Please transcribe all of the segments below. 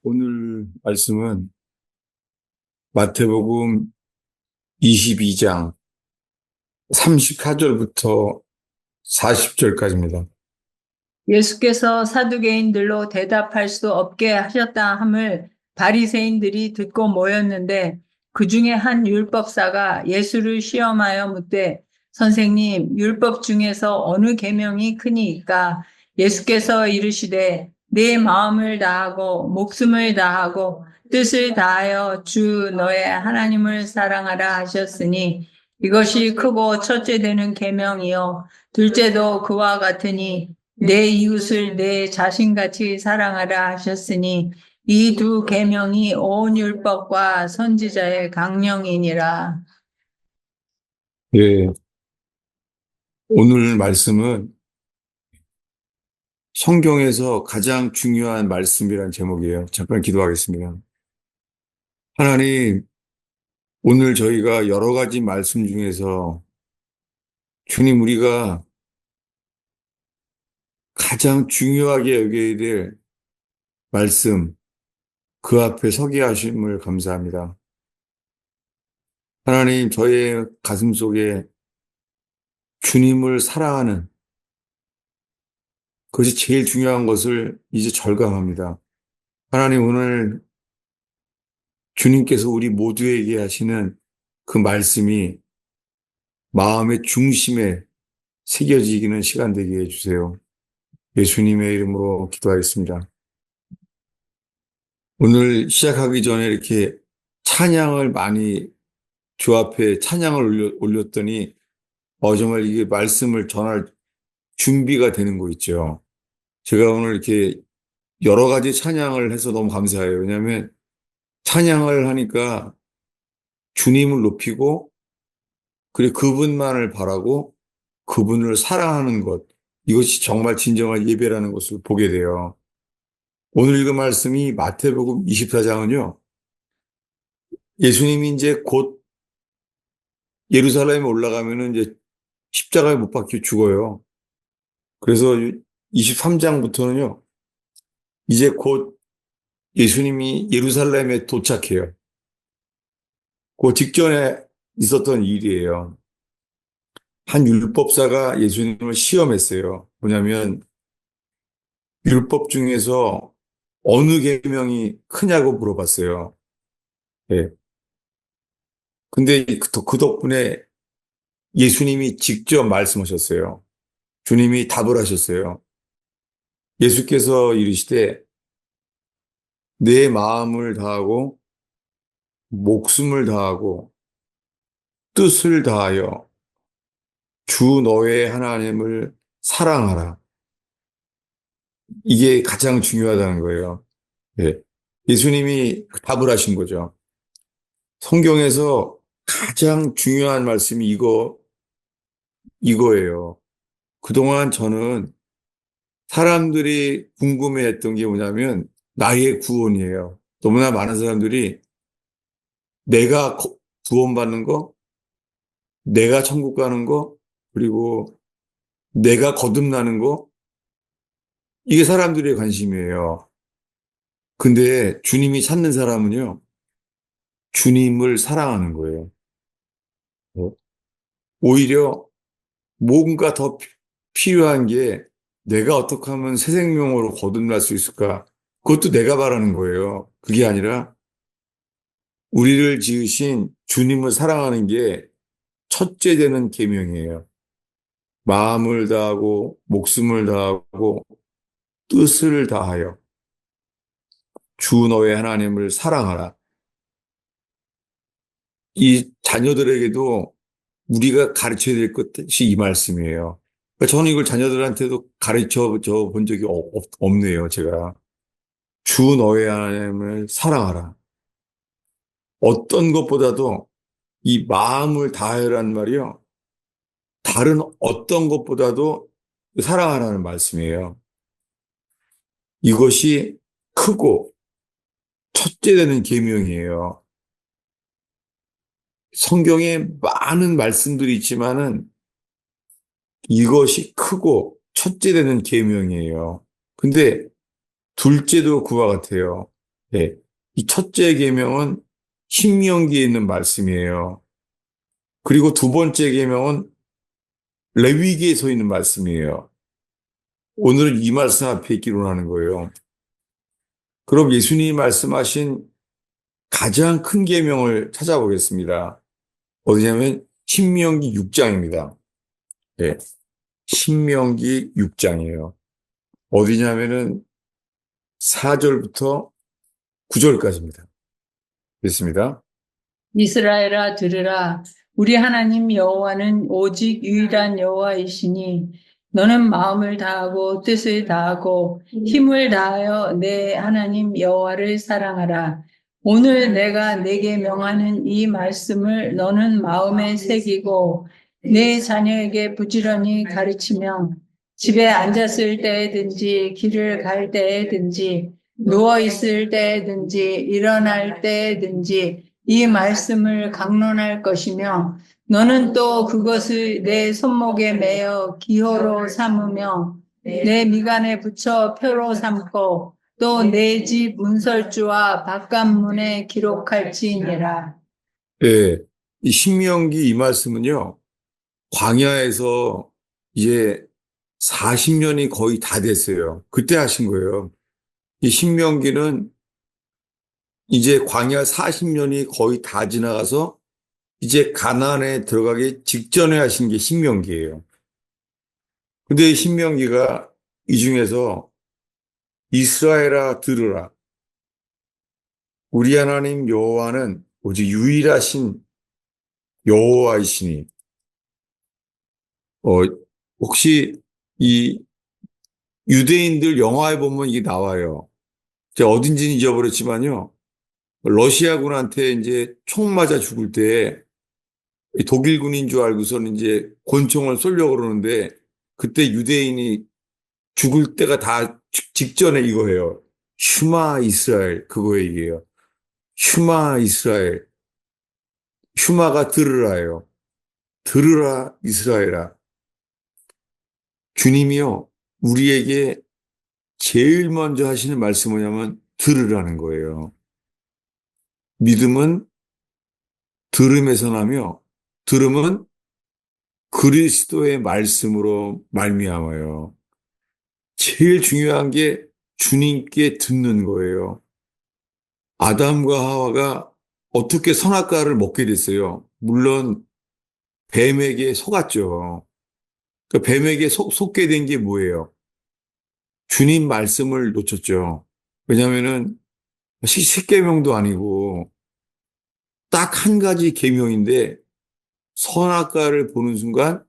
오늘 말씀은 마태복음 22장 34절부터 40절까지입니다. 예수께서 사두개인들로 대답할 수 없게 하셨다 함을 바리새인들이 듣고 모였는데 그 중에 한 율법사가 예수를 시험하여 묻되 선생님 율법 중에서 어느 계명이 크니이까? 예수께서 이르시되 내 마음을 다하고 목숨을 다하고 뜻을 다하여 주 너의 하나님을 사랑하라 하셨으니 이것이 크고 첫째 되는 계명이요 둘째도 그와 같으니 내 이웃을 내 자신같이 사랑하라 하셨으니 이 두 계명이 온 율법과 선지자의 강령이니라. 예, 오늘 말씀은 성경에서 가장 중요한 말씀이라는 제목이에요. 잠깐 기도하겠습니다. 하나님, 오늘 저희가 여러 가지 말씀 중에서 주님 우리가 가장 중요하게 여겨야 될 말씀, 그 앞에 서게 하심을 감사합니다. 하나님, 저의 가슴 속에 주님을 사랑하는 그것이 제일 중요한 것을 이제 절감합니다. 하나님 오늘 주님께서 우리 모두에게 하시는 그 말씀이 마음의 중심에 새겨지기는 시간 되게 해주세요. 예수님의 이름으로 기도하겠습니다. 오늘 시작하기 전에 이렇게 찬양을 많이 주 앞에 찬양을 올렸더니 정말 이게 말씀을 전할 준비가 되는 거 있죠. 제가 오늘 이렇게 여러 가지 찬양을 해서 너무 감사해요. 왜냐하면 찬양을 하니까 주님을 높이고 그리고 그분만을 바라고 그분을 사랑하는 것, 이것이 정말 진정한 예배라는 것을 보게 돼요. 오늘 읽은 말씀이 마태복음 24장은요. 예수님이 이제 곧 예루살렘에 올라가면은 이제 십자가에 못 박혀 죽어요. 그래서 23장부터는요. 이제 곧 예수님이 예루살렘에 도착해요. 그 직전에 있었던 일이에요. 한 율법사가 예수님을 시험했어요. 뭐냐면 율법 중에서 어느 계명이 크냐고 물어봤어요. 예. 근데 그 덕분에 예수님이 직접 말씀하셨어요. 주님이 답을 하셨어요. 예수께서 이르시되 내 마음을 다하고 목숨을 다하고 뜻을 다하여 주 너의 하나님을 사랑하라. 이게 가장 중요하다는 거예요. 예. 예수님이 답을 하신 거죠. 성경에서 가장 중요한 말씀이 이거예요. 그동안 저는 사람들이 궁금해했던 게 뭐냐면 나의 구원이에요. 너무나 많은 사람들이 내가 구원받는 거, 내가 천국 가는 거, 그리고 내가 거듭나는 거, 이게 사람들의 관심이에요. 근데 주님이 찾는 사람은요, 주님을 사랑하는 거예요. 어? 오히려 뭔가 더 필요한 게 내가 어떻게 하면 새 생명으로 거듭날 수 있을까? 그것도 내가 바라는 거예요. 그게 아니라 우리를 지으신 주님을 사랑하는 게 첫째 되는 계명이에요. 마음을 다하고 목숨을 다하고 뜻을 다하여 주 너의 하나님을 사랑하라. 이 자녀들에게도 우리가 가르쳐야 될 것이 이 말씀이에요. 그러니까 저는 이걸 자녀들한테도 가르쳐 본 적이 없네요, 제가. 주 너의 하나님을 사랑하라. 어떤 것보다도 이 마음을 다하라는 말이요. 다른 어떤 것보다도 사랑하라는 말씀이에요. 이것이 크고 첫째 되는 계명이에요. 성경에 많은 말씀들이 있지만은 이것이 크고 첫째 되는 계명이에요. 근데 둘째도 그와 같아요. 예. 이 첫째 계명은 신명기에 있는 말씀이에요. 그리고 두 번째 계명은 레위기에 서 있는 말씀이에요. 오늘은 이 말씀 앞에 있기로 하는 거예요. 그럼 예수님이 말씀하신 가장 큰 계명을 찾아보겠습니다. 어디냐면 신명기 6장입니다. 예. 신명기 6장이에요. 어디냐면은 4절부터 9절까지입니다. 됐습니다. 이스라엘아 들으라. 우리 하나님 여호와는 오직 유일한 여호와이시니 너는 마음을 다하고 뜻을 다하고 힘을 다하여 내 하나님 여호와를 사랑하라. 오늘 내가 내게 명하는 이 말씀을 너는 마음에 새기고 내 자녀에게 부지런히 가르치며 집에 앉았을 때든지 길을 갈 때든지 누워 있을 때든지 일어날 때든지 이 말씀을 강론할 것이며 너는 또 그것을 내 손목에 매어 기호로 삼으며 내 미간에 붙여 표로 삼고 또 내 집 문설주와 바깥문에 기록할지니라. 예. 이 신명기 이 말씀은요, 광야에서 이제 40년이 거의 다 됐어요. 그때 하신 거예요. 이 신명기는 이제 광야 40년이 거의 다 지나가서 이제 가나안에 들어가기 직전에 하신 게 신명기예요. 근데 이 신명기가 이 중에서 이스라엘아 들으라. 우리 하나님 여호와는 오직 유일하신 여호와이시니. 어, 혹시 이 유대인들 영화에 보면 이게 나와요. 제가 어딘지는 잊어버렸지만요. 러시아군한테 이제 총 맞아 죽을 때 독일군인 줄 알고서는 이제 권총을 쏘려고 그러는데 그때 유대인이 죽을 때가 다 직전에 이거예요. 슈마 이스라엘 그거 얘기예요. 슈마 이스라엘. 슈마가 들으라예요. 들으라 이스라엘아. 주님이요. 우리에게 제일 먼저 하시는 말씀은 뭐냐면 들으라는 거예요. 믿음은 들음에서 나며 들음은 그리스도의 말씀으로 말미암아요. 제일 중요한 게 주님께 듣는 거예요. 아담과 하와가 어떻게 선악과를 먹게 됐어요? 물론 뱀에게 속았죠. 그 뱀에게 속게 된 게 뭐예요? 주님 말씀을 놓쳤죠. 왜냐하면은 십계명도 아니고 딱 한 가지 계명인데 선악과를 보는 순간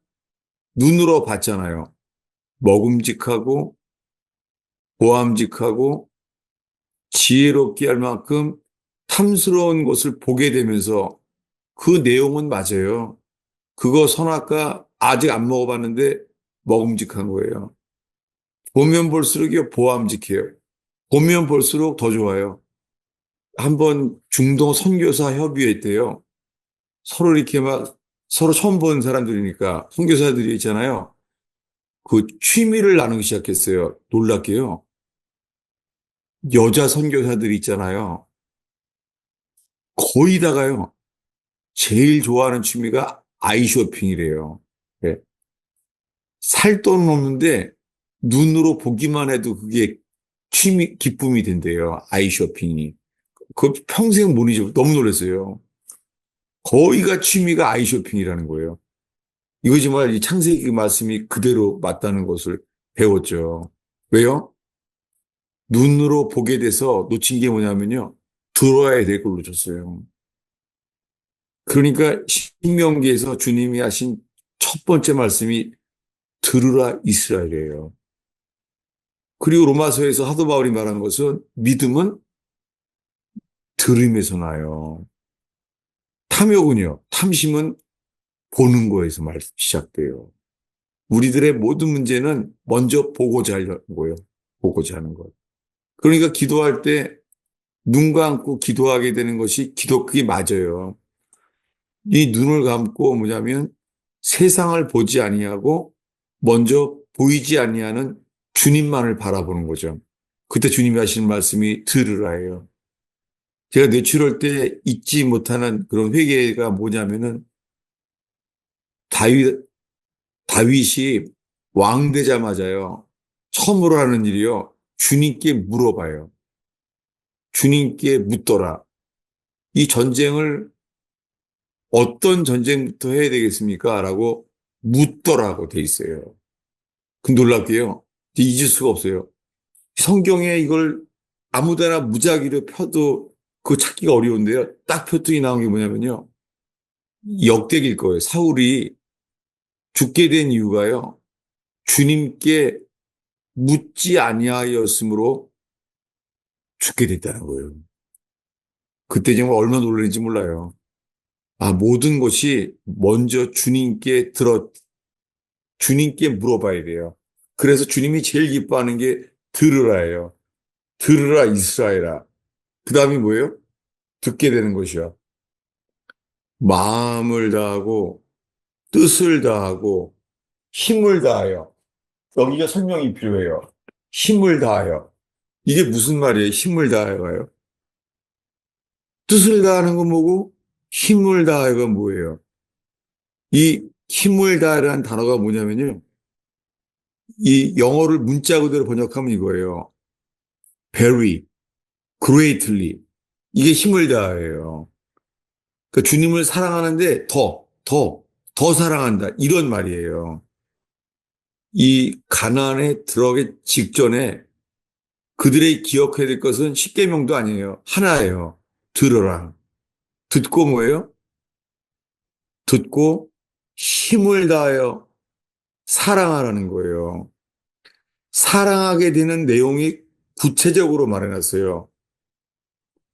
눈으로 봤잖아요. 먹음직하고 보암직하고 지혜롭게 할 만큼 탐스러운 것을 보게 되면서 그 내용은 맞아요. 그거 선악과 아직 안 먹어봤는데 먹음직한 거예요. 보면 볼수록 보암직해요. 보면 볼수록 더 좋아요. 한번 중동 선교사 협의회 때요. 서로 이렇게 막 서로 처음 본 사람들이니까 선교사들이 있잖아요. 그 취미를 나누기 시작했어요. 놀랍게요. 여자 선교사들이 있잖아요. 거의 다가요. 제일 좋아하는 취미가 아이쇼핑이래요. 네. 살 돈은 없는데 눈으로 보기만 해도 그게 기쁨이 된대요. 아이쇼핑이. 그 평생 못 잊어. 너무 놀랐어요. 거의가 취미가 아이쇼핑이라는 거예요. 이거 정말 이 창세기 말씀이 그대로 맞다는 것을 배웠죠. 왜요? 눈으로 보게 돼서 놓친 게 뭐냐면요. 들어야 될 걸 놓쳤어요. 그러니까 신명기에서 주님이 하신 첫 번째 말씀이 들으라 이스라엘이에요. 그리고 로마서에서 사도 바울이 말한 것은 믿음은 들음에서 나요. 탐욕은요. 탐심은 보는 거에서 시작돼요. 우리들의 모든 문제는 먼저 보고자 하려고요. 보고자 하는 것. 그러니까 기도할 때 눈 감고 기도하게 되는 것이 그게 맞아요. 이 눈을 감고 뭐냐면 세상을 보지 아니하고 먼저 보이지 아니하는 주님만을 바라보는 거죠. 그때 주님이 하시는 말씀이 들으라예요. 제가 뇌출할 때 잊지 못하는 그런 회개가 뭐냐면은 다윗, 다윗이 왕 되자마자요. 처음으로 하는 일이요. 주님께 물어봐요. 주님께 묻더라. 이 전쟁을 어떤 전쟁부터 해야 되겠습니까? 라고 묻더라고 돼 있어요. 그 놀랍게요. 잊을 수가 없어요. 성경에 이걸 아무데나 무작위로 펴도 그거 찾기가 어려운데요. 딱 표통이 나온 게 뭐냐면요. 역대기일 거예요. 사울이 죽게 된 이유가요. 주님께 묻지 아니하였으므로 죽게 됐다는 거예요. 그때 정말 얼마나 놀랐는지 몰라요. 아, 모든 것이 먼저 주님께 물어봐야 돼요. 그래서 주님이 제일 기뻐하는 게 들으라예요. 들으라 이스라엘아. 그 다음이 뭐예요? 듣게 되는 것이요. 마음을 다하고 뜻을 다하고 힘을 다하여. 여기가 설명이 필요해요. 힘을 다하여. 이게 무슨 말이에요? 힘을 다하여가요. 뜻을 다하는 건 뭐고 힘을 다하여가 뭐예요? 이 힘을 다하라는 단어가 뭐냐면요. 이 영어를 문자 그대로 번역하면 이거예요. very, greatly. 이게 힘을 다해요. 그러니까 주님을 사랑하는데 더 사랑한다. 이런 말이에요. 이 가나안에 들어가기 직전에 그들의 기억해야 될 것은 십계명도 아니에요. 하나예요. 들어라. 듣고 뭐예요? 듣고 힘을 다하여 사랑하라는 거예요. 사랑하게 되는 내용이 구체적으로 말해놨어요.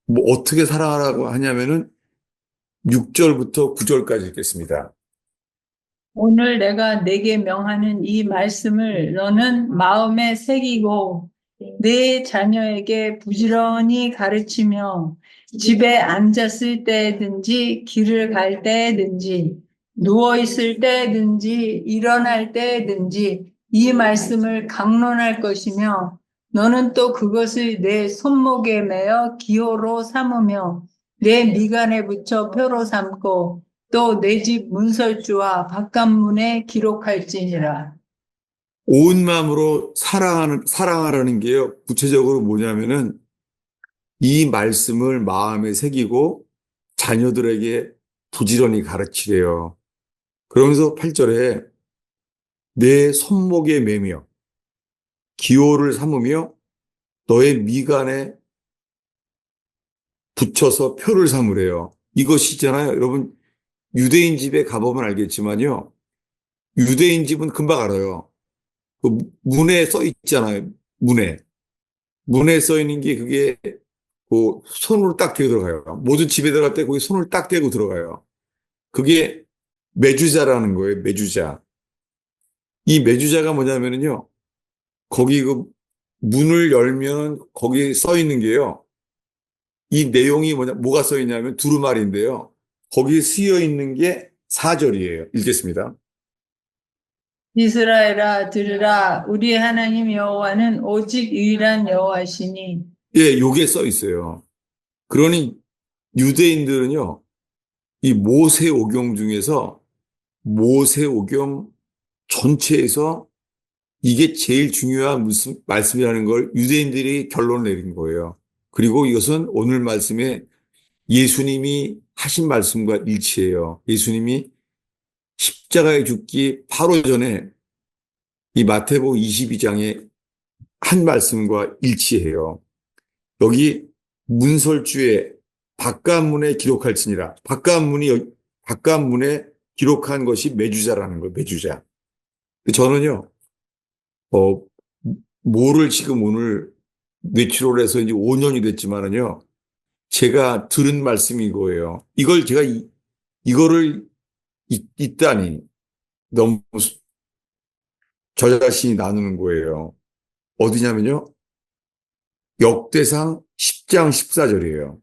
뭐 어떻게 사랑하라고 하냐면은 6절부터 9절까지 읽겠습니다. 오늘 내가 내게 명하는 이 말씀을 너는 마음에 새기고 내 자녀에게 부지런히 가르치며 집에 앉았을 때든지 길을 갈 때든지 누워 있을 때든지 일어날 때든지 이 말씀을 강론할 것이며 너는 또 그것을 내 손목에 매어 기호로 삼으며 내 미간에 붙여 표로 삼고 또 내 집 문설주와 바깥문에 기록할지니라. 온 마음으로 사랑하라는 게요. 구체적으로 뭐냐면은 이 말씀을 마음에 새기고 자녀들에게 부지런히 가르치래요. 그러면서 8절에 내 손목에 매며 기호를 삼으며 너의 미간에 붙여서 표를 삼으래요. 이것이잖아요. 여러분 유대인 집에 가보면 알겠지만요. 유대인 집은 금방 알아요. 그 문에 써 있잖아요. 문에. 문에 써 있는 게 그게 그 손으로 딱 대고 들어가요. 모든 집에 들어갈 때 거기 손을 딱 대고 들어가요. 그게 매주자라는 거예요. 매주자. 이 매주자가 뭐냐면요. 거기 그 문을 열면 거기 써 있는 게요. 이 내용이 뭐가 써 있냐면 두루마리인데요. 거기 쓰여 있는 게 4절이에요. 읽겠습니다. 이스라엘아 들으라 우리 하나님 여호와는 오직 유일한 여호와시니 예, 요게 써 있어요. 그러니 유대인들은요. 이 모세오경 중에서 모세오경 전체에서 이게 제일 중요한 무슨 말씀이라는 걸 유대인들이 결론을 내린 거예요. 그리고 이것은 오늘 말씀에 예수님이 하신 말씀과 일치해요. 예수님이 십자가에 죽기 바로 전에 이 마태복음 22장에 한 말씀과 일치해요. 여기 문설주에 바깥문에 기록할지니라. 바깥문에 기록한 것이 매주자라는 거예요. 매주자. 저는요, 어, 뭐를 지금 오늘 뇌출을 해서 이제 5년이 됐지만은요, 제가 들은 말씀이 이거예요. 이걸 제가 이거를 있다니 너무 저 자신이 나누는 거예요. 어디냐면요, 역대상 10장 14절이에요.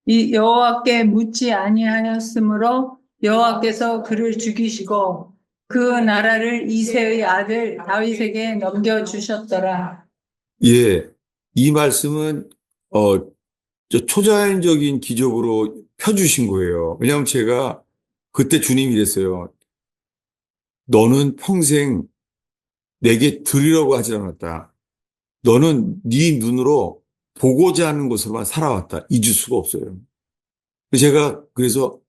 이 여호와께 묻지 아니하였으므로 여호와께서 그를 죽이시고 그 나라를 이새의 아들 다윗에게 넘겨주셨더라. 예, 이 말씀은 어, 저 초자연적인 기적으로 펴주신 거예요. 왜냐하면 제가 그때 주님이 이랬어요. 너는 평생 내게 드리려고 하지 않았다. 너는 네 눈으로 보고자 하는 것으로만 살아왔다. 잊을 수가 없어요. 제가 그래서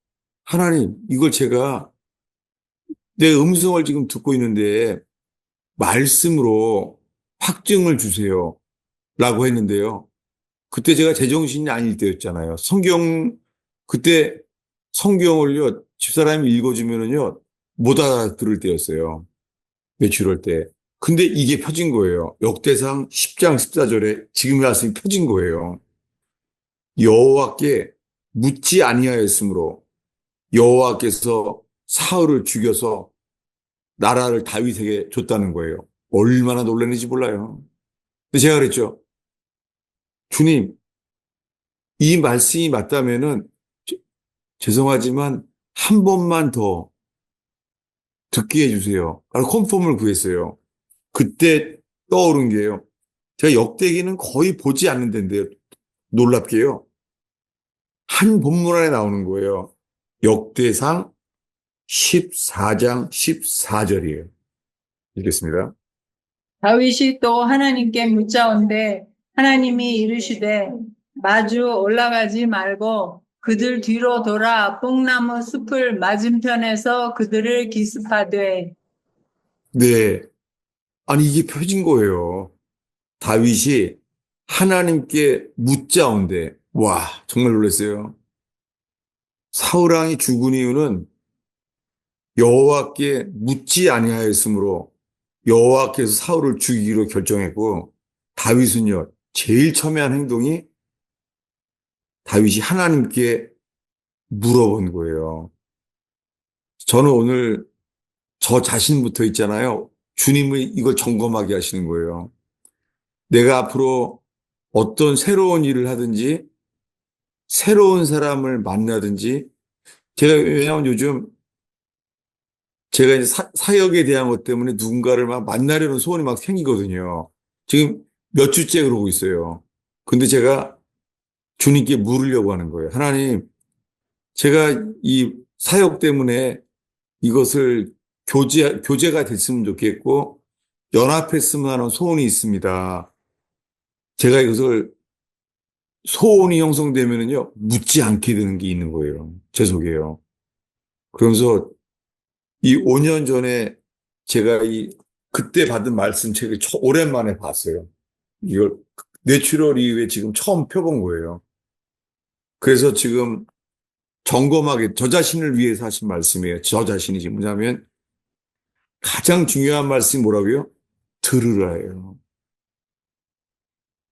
하나님, 이걸 제가 내 음성을 지금 듣고 있는데 말씀으로 확증을 주세요. 라고 했는데요. 그때 제가 제정신이 아닐 때였잖아요. 그때 성경을요, 집사람이 읽어주면은요, 못 알아들을 때였어요. 외출할 때. 근데 이게 펴진 거예요. 역대상 10장 14절에 지금 말씀이 펴진 거예요. 여호와께 묻지 아니하였으므로 여호와께서 사울을 죽여서 나라를 다윗에게 줬다는 거예요. 얼마나 놀랐는지 몰라요. 근데 제가 그랬죠. 주님, 이 말씀이 맞다면은 죄송하지만 한 번만 더 듣게 해주세요. 바로 컨펌을 구했어요. 그때 떠오른 게요. 제가 역대기는 거의 보지 않는 데인데요. 놀랍게요. 한 본문 안에 나오는 거예요. 역대상 14장 14절이에요. 읽겠습니다. 다윗이 또 하나님께 묻자온대 하나님이 이르시되 마주 올라가지 말고 그들 뒤로 돌아 뽕나무 숲을 맞은편에서 그들을 기습하되. 네. 아니, 이게 펴진 거예요. 다윗이 하나님께 묻자온데, 와, 정말 놀랐어요. 사울왕이 죽은 이유는 여호와께 묻지 아니하였으므로 여호와께서 사울을 죽이기로 결정했고, 다윗은요, 제일 첨예한 행동이 다윗이 하나님께 물어본 거예요. 저는 오늘 저 자신부터 있잖아요. 주님이 이걸 점검하게 하시는 거예요. 내가 앞으로 어떤 새로운 일을 하든지 새로운 사람을 만나든지 왜냐하면 요즘 제가 이제 사역에 대한 것 때문에 누군가를 막 만나려는 소원이 막 생기거든요. 지금 몇 주째 그러고 있어요. 근데 제가 주님께 물으려고 하는 거예요. 하나님, 제가 이 사역 때문에 이것을 교제가 됐으면 좋겠고 연합했으면 하는 소원이 있습니다. 제가 이것을 소원이 형성되면은요, 묻지 않게 되는 게 있는 거예요. 제 속에요. 그러면서 이 5년 전에 제가 그때 받은 말씀책을 오랜만에 봤어요. 이걸 뇌출혈 이후에 지금 처음 펴본 거예요. 그래서 지금 점검하게 저 자신을 위해서 하신 말씀이에요. 저 자신이 지금 뭐냐면 가장 중요한 말씀이 뭐라고요? 들으라예요.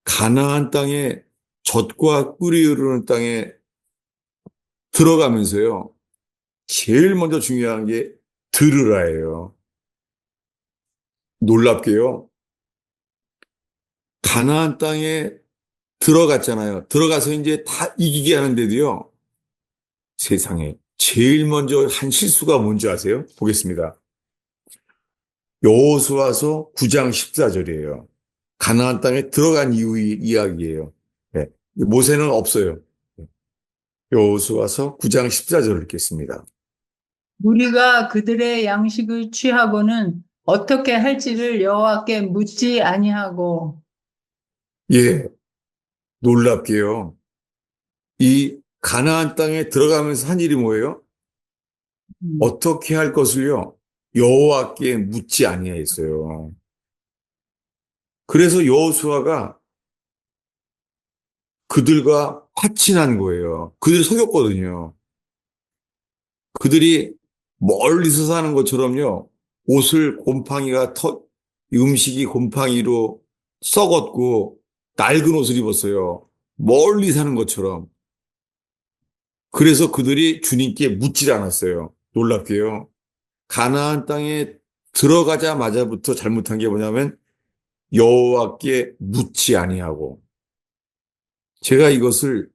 가나안 땅에 젖과 꿀이 흐르는 땅에 들어가면서요. 제일 먼저 중요한 게 들으라예요. 놀랍게요. 가나안 땅에 들어갔잖아요. 들어가서 이제 다 이기게 하는데도요. 세상에 제일 먼저 한 실수가 뭔지 아세요? 보겠습니다. 여호수아서 9장 14절이에요. 가나안 땅에 들어간 이후의 이야기예요. 네. 모세는 없어요. 여호수아서 9장 14절을 읽겠습니다. 우리가 그들의 양식을 취하고는 어떻게 할지를 여호와께 묻지 아니하고. 예, 놀랍게요. 이 가나안 땅에 들어가면서 한 일이 뭐예요? 어떻게 할 것을요? 여호와께 묻지 아니하였어요. 그래서 여호수아가 그들과 화친한 거예요. 그들이 속였거든요. 그들이 멀리서 사는 것처럼요. 옷을 음식이 곰팡이로 썩었고 낡은 옷을 입었어요. 멀리 사는 것처럼. 그래서 그들이 주님께 묻질 않았어요. 놀랍게요. 가나안 땅에 들어가자마자부터 잘못한 게 뭐냐면 여호와께 묻지 아니하고 제가 이것을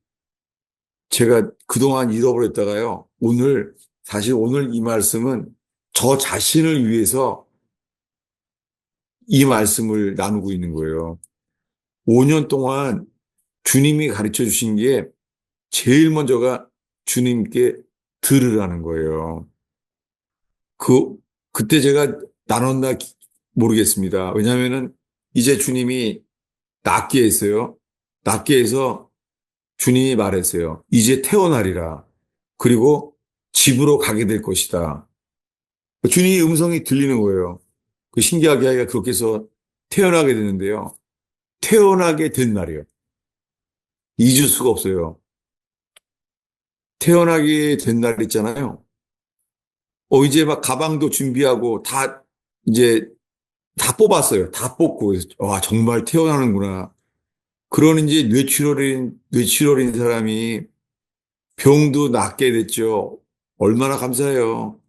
제가 그동안 잃어버렸다가요. 사실 오늘 이 말씀은 저 자신을 위해서 이 말씀을 나누고 있는 거예요. 5년 동안 주님이 가르쳐 주신 게 제일 먼저가 주님께 들으라는 거예요. 그때 제가 나눴나 모르겠습니다. 왜냐하면은 이제 주님이 낫게 했어요. 낫게 해서 주님이 말했어요. 이제 태어나리라. 그리고 집으로 가게 될 것이다. 주님의 음성이 들리는 거예요. 그 신기하게 하기가 그렇게 해서 태어나게 되는데요. 태어나게 된 날이에요. 잊을 수가 없어요. 태어나게 된 날 있잖아요. 이제 막 가방도 준비하고 이제 다 뽑았어요. 다 뽑고. 와, 정말 태어나는구나. 그런 이제 뇌출혈인 사람이 병도 낫게 됐죠. 얼마나 감사해요.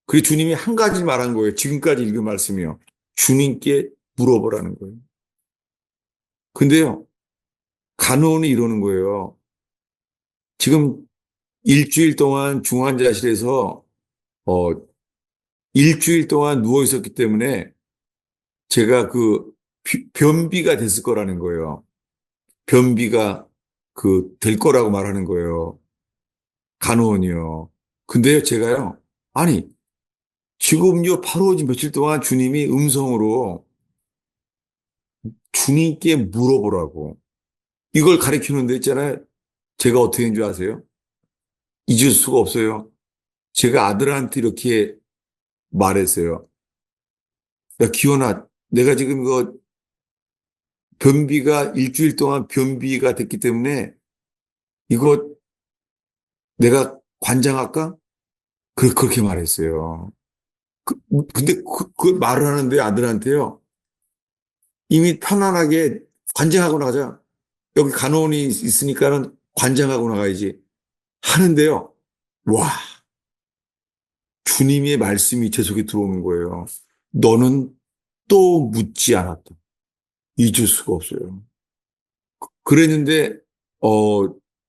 그리고 주님이 한 가지 말한 거예요. 지금까지 읽은 말씀이요. 주님께 물어보라는 거예요. 근데요, 간호원이 이러는 거예요. 지금 일주일 동안 중환자실에서, 어, 일주일 동안 누워 있었기 때문에 제가 변비가 됐을 거라는 거예요. 변비가 될 거라고 말하는 거예요. 간호원이요. 근데요, 제가요, 아니, 지금요, 바로 지금 며칠 동안 주님이 음성으로 주님께 물어보라고. 이걸 가르치는 데 있잖아요. 제가 어떻게 한 줄 아세요? 잊을 수가 없어요. 제가 아들한테 이렇게 말했어요. 야, 기원아, 내가 지금 변비가 일주일 동안 변비가 됐기 때문에 이거 내가 관장할까? 그렇게 말했어요. 근데 그 말을 하는데 아들한테요. 이미 편안하게 관장하고 나가자. 여기 간호원이 있으니까는 관장하고 나가야지. 하는데요. 와, 주님의 말씀이 제 속에 들어오는 거예요. 너는 또 묻지 않았다. 잊을 수가 없어요. 그랬는데,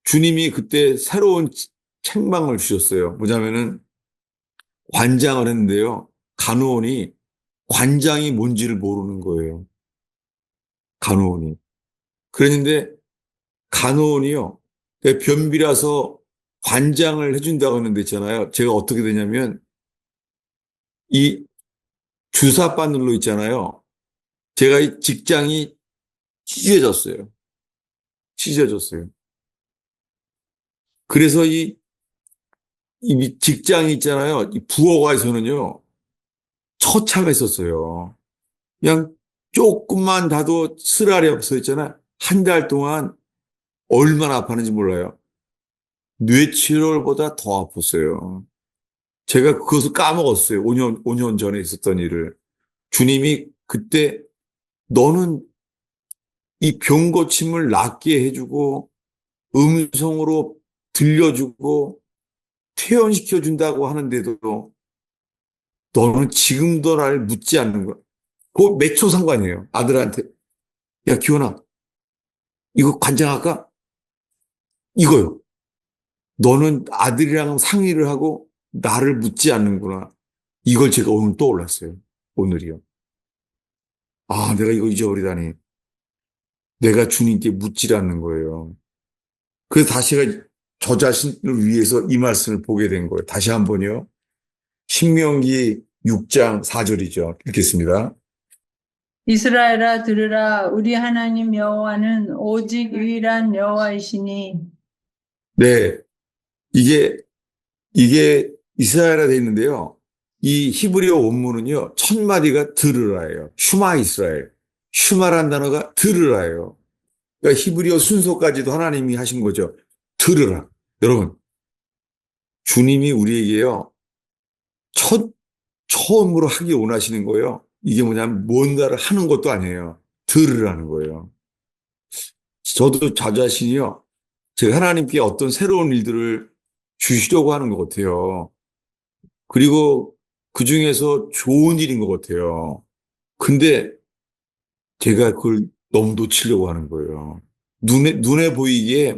주님이 그때 새로운 책망을 주셨어요. 뭐냐면은 관장을 했는데요. 간호원이 관장이 뭔지를 모르는 거예요. 간호원이. 그랬는데 간호원이요. 변비라서 관장을 해준다고 하는데 있잖아요. 제가 어떻게 되냐면 이 주사 바늘로 있잖아요. 제가 이 직장이 찢어졌어요. 찢어졌어요. 그래서 이 직장이 있잖아요. 이 부엌에서는요. 처참했었어요. 그냥 조금만 다도 쓰라리 없어 있잖아요. 한 달 동안 얼마나 아팠는지 몰라요. 뇌출혈보다 더 아팠어요. 제가 그것을 까먹었어요. 5년 전에 있었던 일을. 주님이 그때 너는 이 병 고침을 낫게 해주고 음성으로 들려주고 퇴원시켜준다고 하는데도 너는 지금도 날 묻지 않는 거야. 그 몇 초 상관이에요. 아들한테. 야, 기원아, 이거 관장할까? 이거요. 너는 아들이랑 상의를 하고 나를 묻지 않는구나. 이걸 제가 오늘 떠올랐어요. 오늘이요. 아, 내가 이거 잊어버리다니. 내가 주님께 묻지 않는 거예요. 그래서 다시 저 자신을 위해서 이 말씀을 보게 된 거예요. 다시 한번요. 신명기 6장 4절이죠. 읽겠습니다. 이스라엘아 들으라 우리 하나님 여호와는 오직 유일한 여호와이시니 네. 이게 이스라엘화 되어 있는데요. 이 히브리어 원문은요. 첫 마디가 들으라예요. 슈마 이스라엘. 슈마란 단어가 들으라예요. 그러니까 히브리어 순서까지도 하나님이 하신 거죠. 들으라. 여러분, 주님이 우리에게요. 처음으로 하기 원하시는 거예요. 이게 뭐냐면 뭔가를 하는 것도 아니에요. 들으라는 거예요. 저도 저 자신이요. 제가 하나님께 어떤 새로운 일들을 주시려고 하는 것 같아요. 그리고 그 중에서 좋은 일인 것 같아요. 근데 제가 그걸 너무 놓치려고 하는 거예요. 눈에 보이기에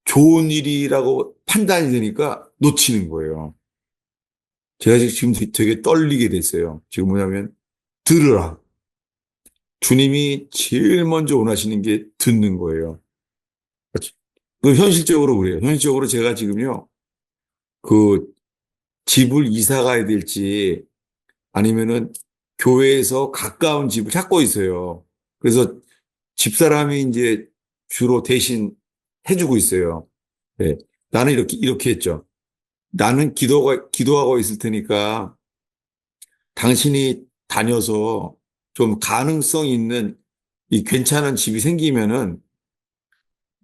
좋은 일이라고 판단이 되니까 놓치는 거예요. 제가 지금 되게 떨리게 됐어요. 지금 뭐냐면, 들으라. 주님이 제일 먼저 원하시는 게 듣는 거예요. 그 현실적으로 그래요. 현실적으로 제가 지금요, 그 집을 이사 가야 될지 아니면은 교회에서 가까운 집을 찾고 있어요. 그래서 집사람이 이제 주로 대신 해주고 있어요. 네. 나는 이렇게 했죠. 나는 기도하고 있을 테니까 당신이 다녀서 좀 가능성 있는 이 괜찮은 집이 생기면은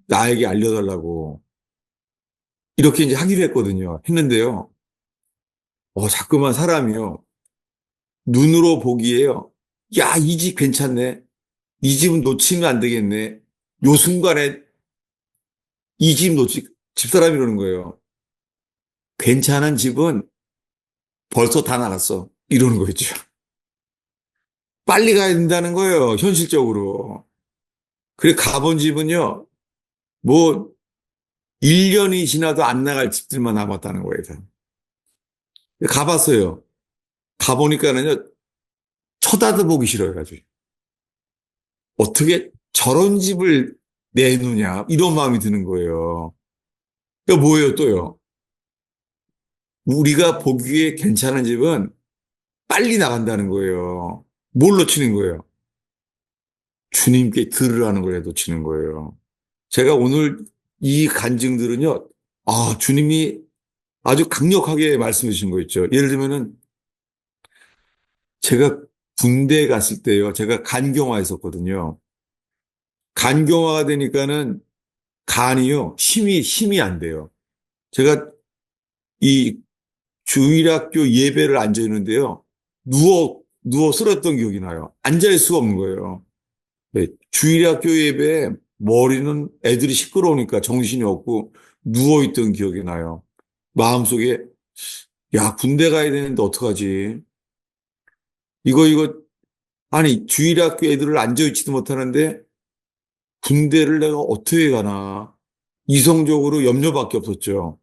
나에게 알려달라고 이렇게 이제 하기로 했거든요. 했는데요. 자꾸만 사람이요. 눈으로 보기에요. 야, 이 집 괜찮네. 이 집은 놓치면 안 되겠네. 요 순간에 이 집 집사람이 이러는 거예요. 괜찮은 집은 벌써 다 나갔어. 이러는 거죠. 빨리 가야 된다는 거예요. 현실적으로. 그래, 가본 집은요. 뭐 1년이 지나도 안 나갈 집들만 남았다는 거예요. 가봤어요. 가보니까는요. 쳐다도 보기 싫어가지고. 어떻게 저런 집을 내놓냐. 이런 마음이 드는 거예요. 그러니까 뭐예요, 또요. 우리가 보기에 괜찮은 집은 빨리 나간다는 거예요. 뭘 놓치는 거예요? 주님께 들으라는 걸 놓치는 거예요. 제가 오늘 이 간증들은요, 주님이 아주 강력하게 말씀해 주신 거 있죠. 예를 들면은 제가 군대에 갔을 때요, 제가 간경화 했었거든요. 간경화가 되니까는 간이요, 힘이 안 돼요. 제가 이 주일학교 예배를 앉아 있는데요, 누워 쓰러졌던 기억이 나요. 앉아 있을 수가 없는 거예요. 네, 주일학교 예배에 머리는 애들이 시끄러우니까 정신이 없고 누워있던 기억이 나요. 마음속에, 야, 군대 가야 되는데 어떡하지? 이거, 아니, 주일학교 애들을 앉아있지도 못하는데 군대를 내가 어떻게 가나. 이성적으로 염려밖에 없었죠.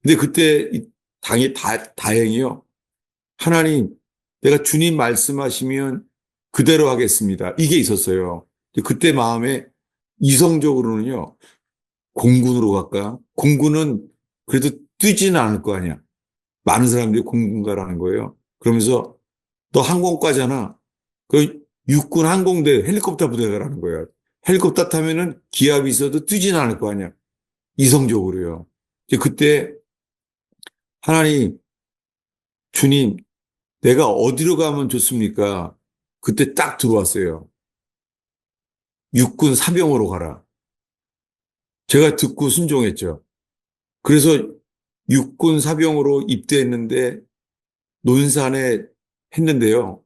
근데 그때 다행히요. 하나님, 내가 주님 말씀하시면 그대로 하겠습니다. 이게 있었어요. 그때 마음에 이성적으로는요. 공군으로 갈까? 공군은 그래도 뛰지는 않을 거 아니야. 많은 사람들이 공군 가라는 거예요. 그러면서 너 항공과잖아. 그 육군 항공대 헬리콥터 부대 가라는 거예요. 헬리콥터 타면은 기압이 있어도 뛰지는 않을 거 아니야. 이성적으로요. 이제 그때 하나님, 주님, 내가 어디로 가면 좋습니까? 그때 딱 들어왔어요. 육군 사병으로 가라. 제가 듣고 순종했죠. 그래서 육군 사병으로 입대했는데 논산에 했는데요.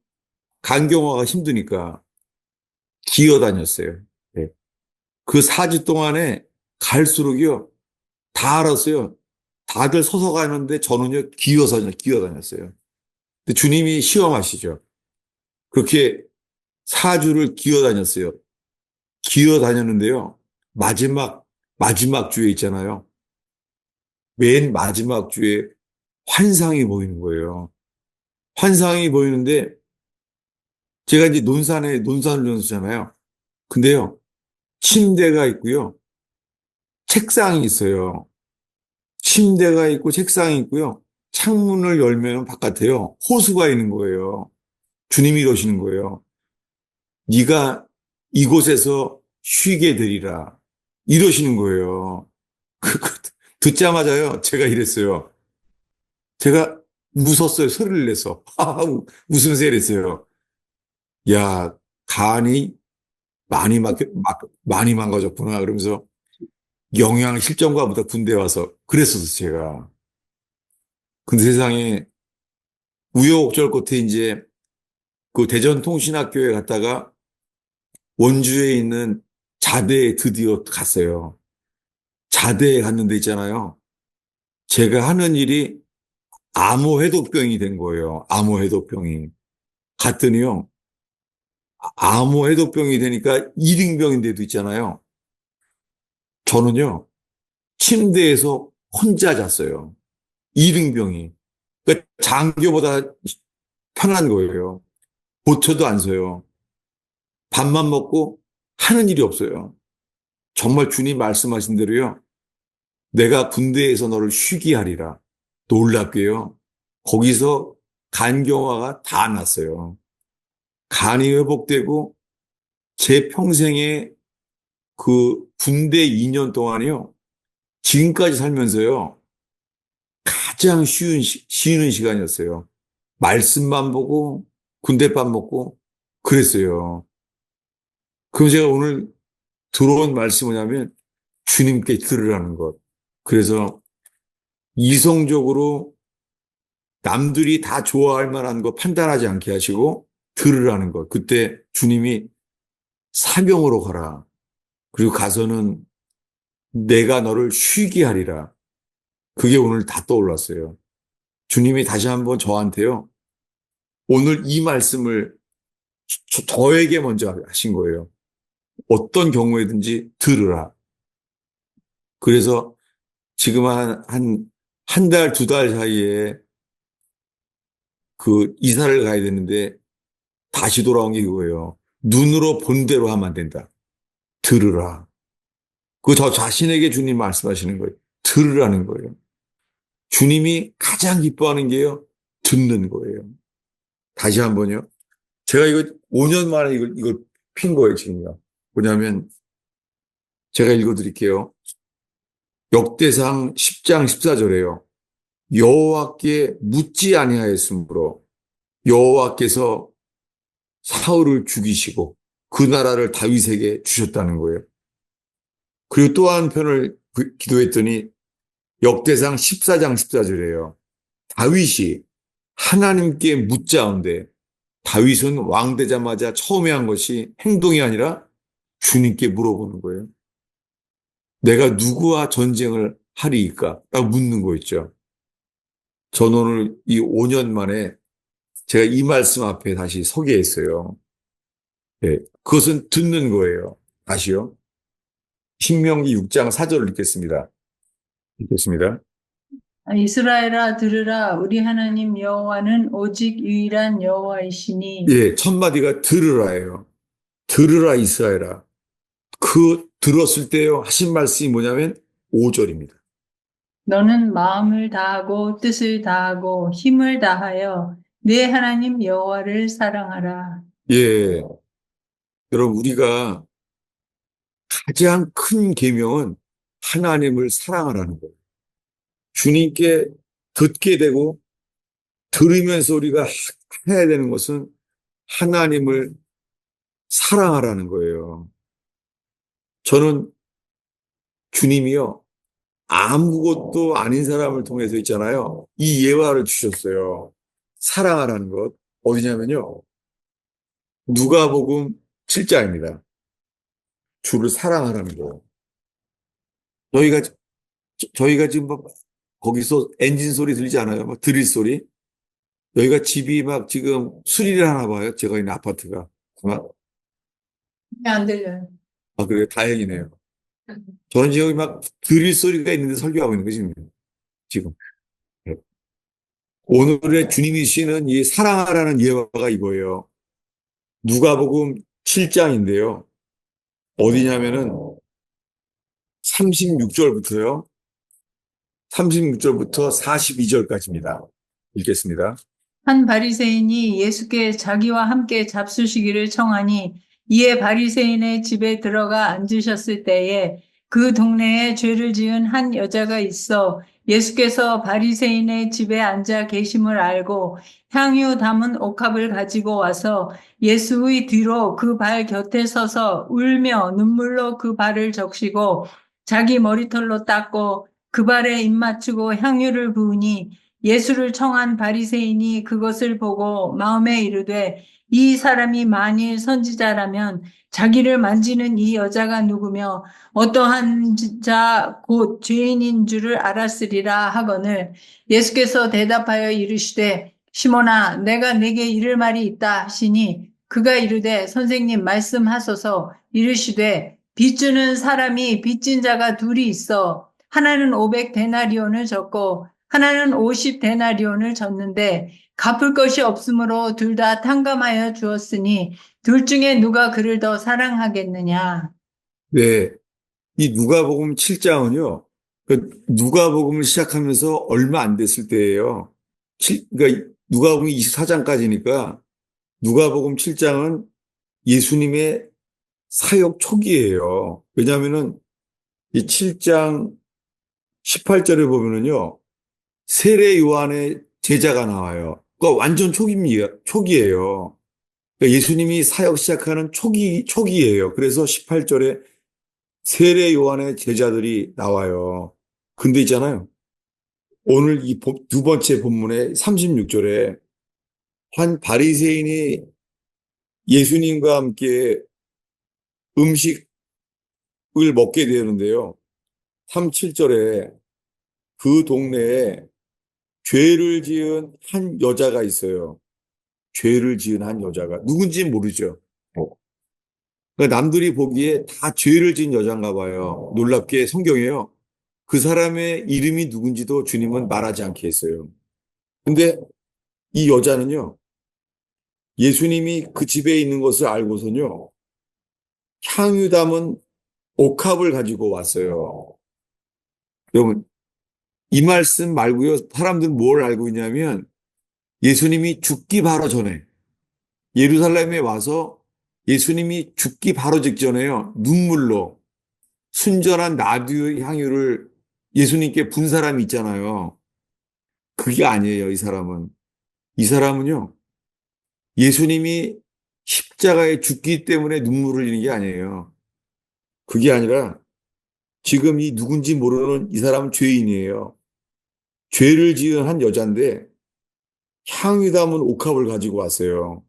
간경화가 힘드니까 기어 다녔어요. 네. 그 4주 동안에 갈수록요. 다 알았어요. 다들 서서 가는데 저는요. 기어 다녔어요. 근데 주님이 시험하시죠. 그렇게 4주를 기어 다녔어요. 기어 다녔는데요. 마지막 주에 있잖아요. 맨 마지막 주에 환상이 보이는 거예요. 환상이 보이는데 제가 이제 논산을 연수잖아요. 근데요, 침대가 있고요, 책상이 있어요. 침대가 있고 책상이 있고요. 창문을 열면 바깥에요. 호수가 있는 거예요. 주님이 이러시는 거예요. 네가 이곳에서 쉬게 되리라. 이러시는 거예요. 듣자마자요. 제가 이랬어요. 제가 웃었어요. 소리를 내서. 웃으면서 이랬어요. 야, 간이 많이 망가졌구나. 그러면서 영양 실전과 보다 군대 와서 그랬었어, 제가. 근데 세상에 우여곡절 끝에 이제 그 대전통신학교에 갔다가 원주에 있는 자대에 드디어 갔어요. 자대에 갔는데 있잖아요. 제가 하는 일이 암호해독병이 된 거예요. 암호해독병이. 갔더니요. 암호해독병이 되니까 1인병인데도 있잖아요. 저는요. 침대에서 혼자 잤어요. 1인병이. 그러니까 장교보다 편한 거예요. 보초도 안 서요. 밥만 먹고 하는 일이 없어요. 정말 주님 말씀하신 대로요. 내가 군대에서 너를 쉬게 하리라. 놀랍게요. 거기서 간경화가 다 났어요. 간이 회복되고 제 평생에 그 군대 2년 동안이요. 지금까지 살면서요. 가장 쉬는 시간이었어요. 말씀만 보고 군대밥 먹고 그랬어요. 그럼 제가 오늘 들어온 말씀이 뭐냐면 주님께 들으라는 것. 그래서 이성적으로 남들이 다 좋아할 만한 거 판단하지 않게 하시고 들으라는 것. 그때 주님이 사명으로 가라. 그리고 가서는 내가 너를 쉬게 하리라. 그게 오늘 다 떠올랐어요. 주님이 다시 한번 저한테요. 오늘 이 말씀을 저에게 먼저 하신 거예요. 어떤 경우에든지 들으라. 그래서 지금 한 달, 2달 사이에 그 이사를 가야 되는데 다시 돌아온 게 이거예요. 눈으로 본 대로 하면 안 된다. 들으라. 그 저 자신에게 주님 말씀하시는 거예요. 들으라는 거예요. 주님이 가장 기뻐하는 게요. 듣는 거예요. 다시 한번요. 제가 이거 5년 만에 이걸 핀 거예요, 지금요. 뭐냐면 제가 읽어드릴게요. 역대상 10장 14절에요. 여호와께 묻지 아니하였으므로 여호와께서 사울을 죽이시고 그 나라를 다윗에게 주셨다는 거예요. 그리고 또 한 편을 기도했더니 역대상 14장 14절에요. 다윗이 하나님께 묻자온데 다윗은 왕 되자마자 처음에 한 것이 행동이 아니라 주님께 물어보는 거예요. 내가 누구와 전쟁을 하리이까? 딱 묻는 거 있죠. 저는 오늘 이 5년 만에 제가 이 말씀 앞에 다시 서게 했어요. 예, 그것은 듣는 거예요. 다시요. 신명기 6장 4절을 읽겠습니다. 읽겠습니다. 이스라엘아 들으라 우리 하나님 여호와는 오직 유일한 여호와이시니 예, 첫 마디가 들으라예요. 들으라 이스라엘아. 그 들었을 때요 하신 말씀이 뭐냐면 5절입니다. 너는 마음을 다하고 뜻을 다하고 힘을 다하여 내 하나님 여호와를 사랑하라. 예, 여러분 우리가 가장 큰 계명은 하나님을 사랑하라는 거예요. 주님께 듣게 되고 들으면서 우리가 해야 되는 것은 하나님을 사랑하라는 거예요. 저는 주님이요 아무것도 아닌 사람을 통해서 있잖아요. 이 예화를 주셨어요. 사랑하라는 것. 어디냐면요. 누가복음 7장입니다. 주를 사랑하라는 거. 저희가 지금 막 거기서 엔진 소리 들리지 않아요? 막 드릴 소리. 여기가 집이 막 지금 수리를 하나 봐요. 제가 있는 아파트가. 안 들려요. 아, 그래요? 다행이네요. 저는 지금 여기 막 드릴 소리가 있는데 설교하고 있는 거지, 지금. 네. 오늘의 주님이 주시는 이 사랑하라는 예화가 이거예요. 누가복음 7장인데요. 어디냐면은 36절부터요. 36절부터 42절까지입니다. 읽겠습니다. 한 바리새인이 예수께 자기와 함께 잡수시기를 청하니 이에 바리새인의 집에 들어가 앉으셨을 때에 그 동네에 죄를 지은 한 여자가 있어 예수께서 바리새인의 집에 앉아 계심을 알고 향유 담은 옥합을 가지고 와서 예수의 뒤로 그 발 곁에 서서 울며 눈물로 그 발을 적시고 자기 머리털로 닦고 그 발에 입 맞추고 향유를 부으니 예수를 청한 바리새인이 그것을 보고 마음에 이르되 이 사람이 만일 선지자라면 자기를 만지는 이 여자가 누구며 어떠한 자 곧 죄인인 줄을 알았으리라 하거늘 예수께서 대답하여 이르시되 시몬아 내가 네게 이를 말이 있다 하시니 그가 이르되 선생님 말씀하소서 이르시되 빚주는 사람이 빚진 자가 둘이 있어 하나는 500데나리온을 졌고 하나는 50데나리온을 졌는데 갚을 것이 없으므로 둘 다 탕감하여 주었으니 둘 중에 누가 그를 더 사랑하겠느냐. 네. 이 누가복음 7장은요. 그 누가복음을 시작하면서 얼마 안 됐을 때예요. 그러니까 누가복음 24장까지니까 누가복음 7장은 예수님의 사역 초기예요. 왜냐하면은 이 7장 18절에 보면은요, 세례 요한의 제자가 나와요. 그러니까 완전 초기입니다. 초기예요. 그러니까 예수님이 사역 시작하는 초기예요. 그래서 18절에 세례 요한의 제자들이 나와요. 근데 있잖아요. 오늘 이 두 번째 본문의 36절에 한 바리새인이 예수님과 함께 음식을 먹게 되는데요. 37절에 그 동네에 죄를 지은 한 여자가 있어요. 죄를 지은 한 여자가. 누군지 모르죠. 그러니까 남들이 보기에 다 죄를 지은 여잔가 봐요. 놀랍게 성경에요. 그 사람의 이름이 누군지도 주님은 말하지 않게 했어요. 근데 이 여자는요, 예수님이 그 집에 있는 것을 알고서는요, 향유 담은 옥합을 가지고 왔어요. 여러분, 이 말씀 말고요, 사람들은 뭘 알고 있냐면, 예수님이 죽기 바로 전에, 예루살렘에 와서 예수님이 죽기 바로 직전에요, 눈물로 순전한 나두의 향유를 예수님께 분 사람이 있잖아요. 그게 아니에요, 이 사람은. 이 사람은요, 예수님이 십자가에 죽기 때문에 눈물을 흘리는 게 아니에요. 그게 아니라 지금 이 누군지 모르는 이 사람은 죄인이에요. 죄를 지은 한 여잔데 향유 담은 옥합을 가지고 왔어요.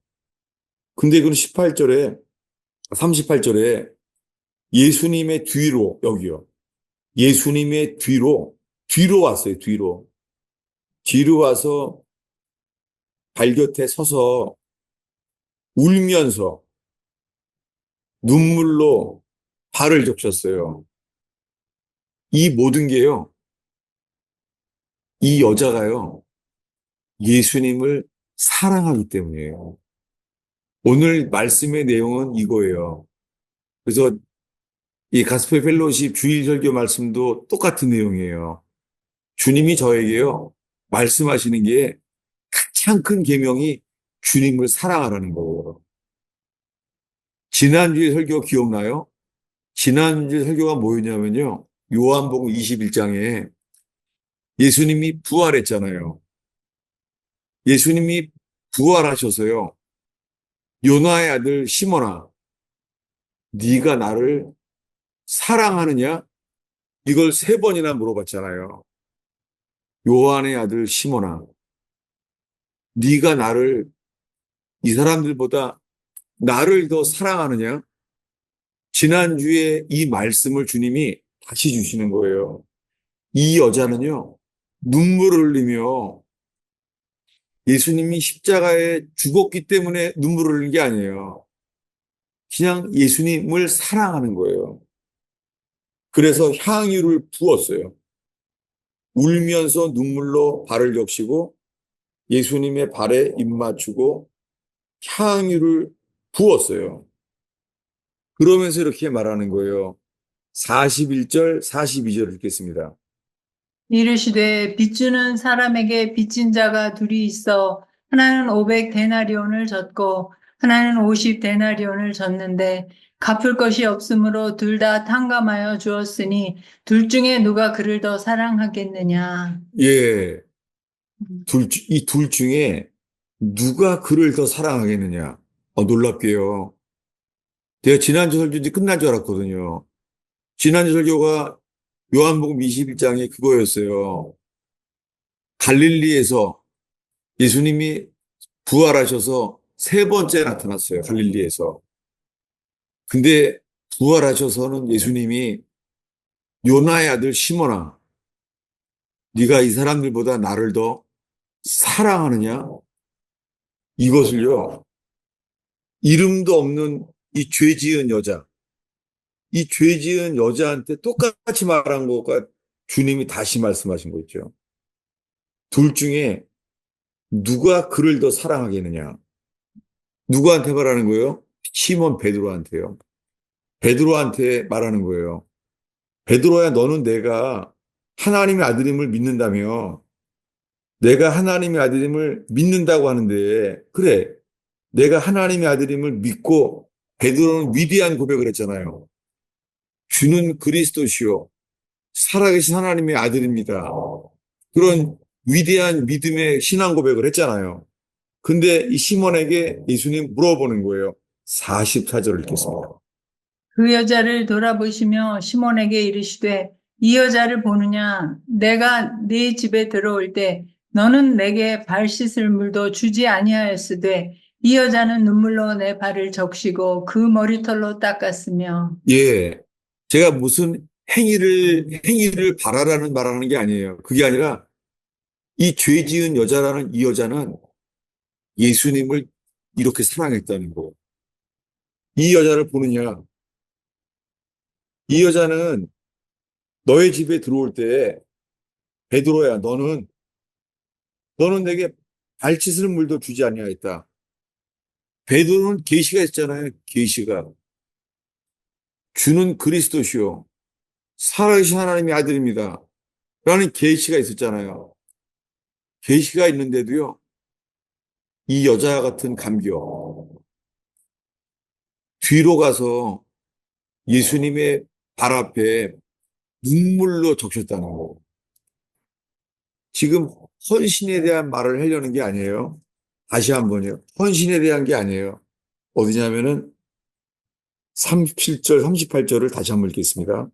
근데 그는 18절에, 38절에 예수님의 뒤로, 여기요. 예수님의 뒤로 왔어요, 뒤로. 뒤로 와서 발 곁에 서서 울면서 눈물로 발을 적셨어요. 이 모든 게요, 이 여자가요, 예수님을 사랑하기 때문이에요. 오늘 말씀의 내용은 이거예요. 그래서 이 가스펠 펠로십 주일 설교 말씀도 똑같은 내용이에요. 주님이 저에게요, 말씀하시는 게 가장 큰 계명이 주님을 사랑하라는 거예요. 지난주에 설교 기억나요? 지난주에 설교가 뭐였냐면요. 요한복음 21장에 예수님이 부활했잖아요. 예수님이 부활하셔서요. 요나의 아들 시몬아, 네가 나를 사랑하느냐? 이걸 세 번이나 물어봤잖아요. 요한의 아들 시몬아, 네가 나를 이 사람들보다 나를 더 사랑하느냐? 지난주에 이 말씀을 주님이 다시 주시는 거예요. 이 여자는요, 눈물을 흘리며 예수님이 십자가에 죽었기 때문에 눈물을 흘린 게 아니에요. 그냥 예수님을 사랑하는 거예요. 그래서 향유를 부었어요. 울면서 눈물로 발을 적시고 예수님의 발에 입 맞추고 향유를 부었어요. 그러면서 이렇게 말하는 거예요. 41절, 42절 읽겠습니다. 이르시되 빚주는 사람에게 빚진 자가 둘이 있어 하나는 500데나리온을 졌고 하나는 50데나리온을 졌는데 갚을 것이 없으므로 둘 다 탕감하여 주었으니 둘 중에 누가 그를 더 사랑하겠느냐. 예, 이 둘 중에 누가 그를 더 사랑하겠느냐? 놀랍게요. 제가 지난주 설교 이제 끝난 줄 알았거든요. 지난주 설교가 요한복음 21장이 그거였어요. 갈릴리에서 예수님이 부활하셔서 세 번째 나타났어요. 갈릴리에서. 근데 부활하셔서는 예수님이 요나의 아들 시몬아, 네가 이 사람들보다 나를 더 사랑하느냐? 이것을요, 이름도 없는 이 죄 지은 여자, 이 죄 지은 여자한테 똑같이 말한 것과 주님이 다시 말씀하신 거 있죠. 둘 중에 누가 그를 더 사랑하겠느냐? 누구한테 말하는 거예요? 시몬 베드로한테요. 베드로한테 말하는 거예요. 베드로야, 너는 내가 하나님의 아들임을 믿는다며 내가 하나님의 아들임을 믿는다고 하는데 그래 내가 하나님의 아들임을 믿고 베드로는 위대한 고백을 했잖아요. 주는 그리스도시요 살아계신 하나님의 아들입니다. 그런 위대한 믿음의 신앙 고백을 했잖아요. 근데 이 시몬에게 예수님 물어보는 거예요. 44절을 읽겠습니다. 그 여자를 돌아보시며 시몬에게 이르시되 이 여자를 보느냐 내가 네 집에 들어올 때 너는 내게 발 씻을 물도 주지 아니하였으되 이 여자는 눈물로 내 발을 적시고 그 머리털로 닦았으며. 예. 제가 무슨 행위를 바라라는 말하는 게 아니에요. 그게 아니라 이 죄 지은 여자라는 이 여자는 예수님을 이렇게 사랑했다는 거예요. 이 여자를 보느냐. 이 여자는 너의 집에 들어올 때 베드로야 너는 내게 발 씻을 물도 주지 아니하였다. 베드로는 계시가 있잖아요. 계시가. 주는 그리스도시요. 살아계신 하나님의 아들입니다. 라는 계시가 있었잖아요. 계시가 있는데도요. 이 여자 같은 감격. 뒤로 가서 예수님의 발 앞에 눈물로 적셨다는 거. 지금 헌신에 대한 말을 하려는 게 아니에요. 다시 한번요. 헌신에 대한 게 아니에요. 어디냐면은 37절, 38절을 다시 한번 읽겠습니다.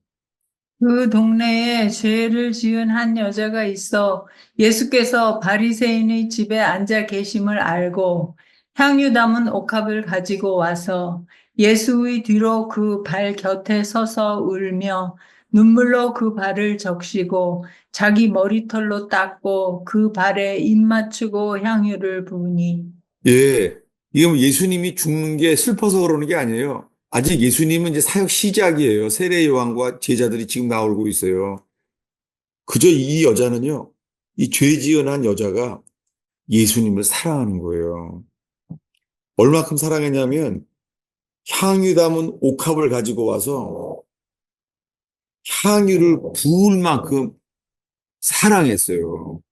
그 동네에 죄를 지은 한 여자가 있어 예수께서 바리새인의 집에 앉아 계심을 알고 향유 담은 옥합을 가지고 와서 예수의 뒤로 그 발 곁에 서서 울며 눈물로 그 발을 적시고 자기 머리털로 닦고 그 발에 입 맞추고 향유를 부으니. 예. 이게 뭐 예수님이 죽는 게 슬퍼서 그러는 게 아니에요. 아직 예수님은 이제 사역 시작이에요. 세례 요한과 제자들이 지금 나오고 있어요. 그저 이 여자는요, 이 죄 지은 한 여자가 예수님을 사랑하는 거예요. 얼마큼 사랑했냐면 향유 담은 옥합을 가지고 와서 향유를 부을 만큼 사랑했어요.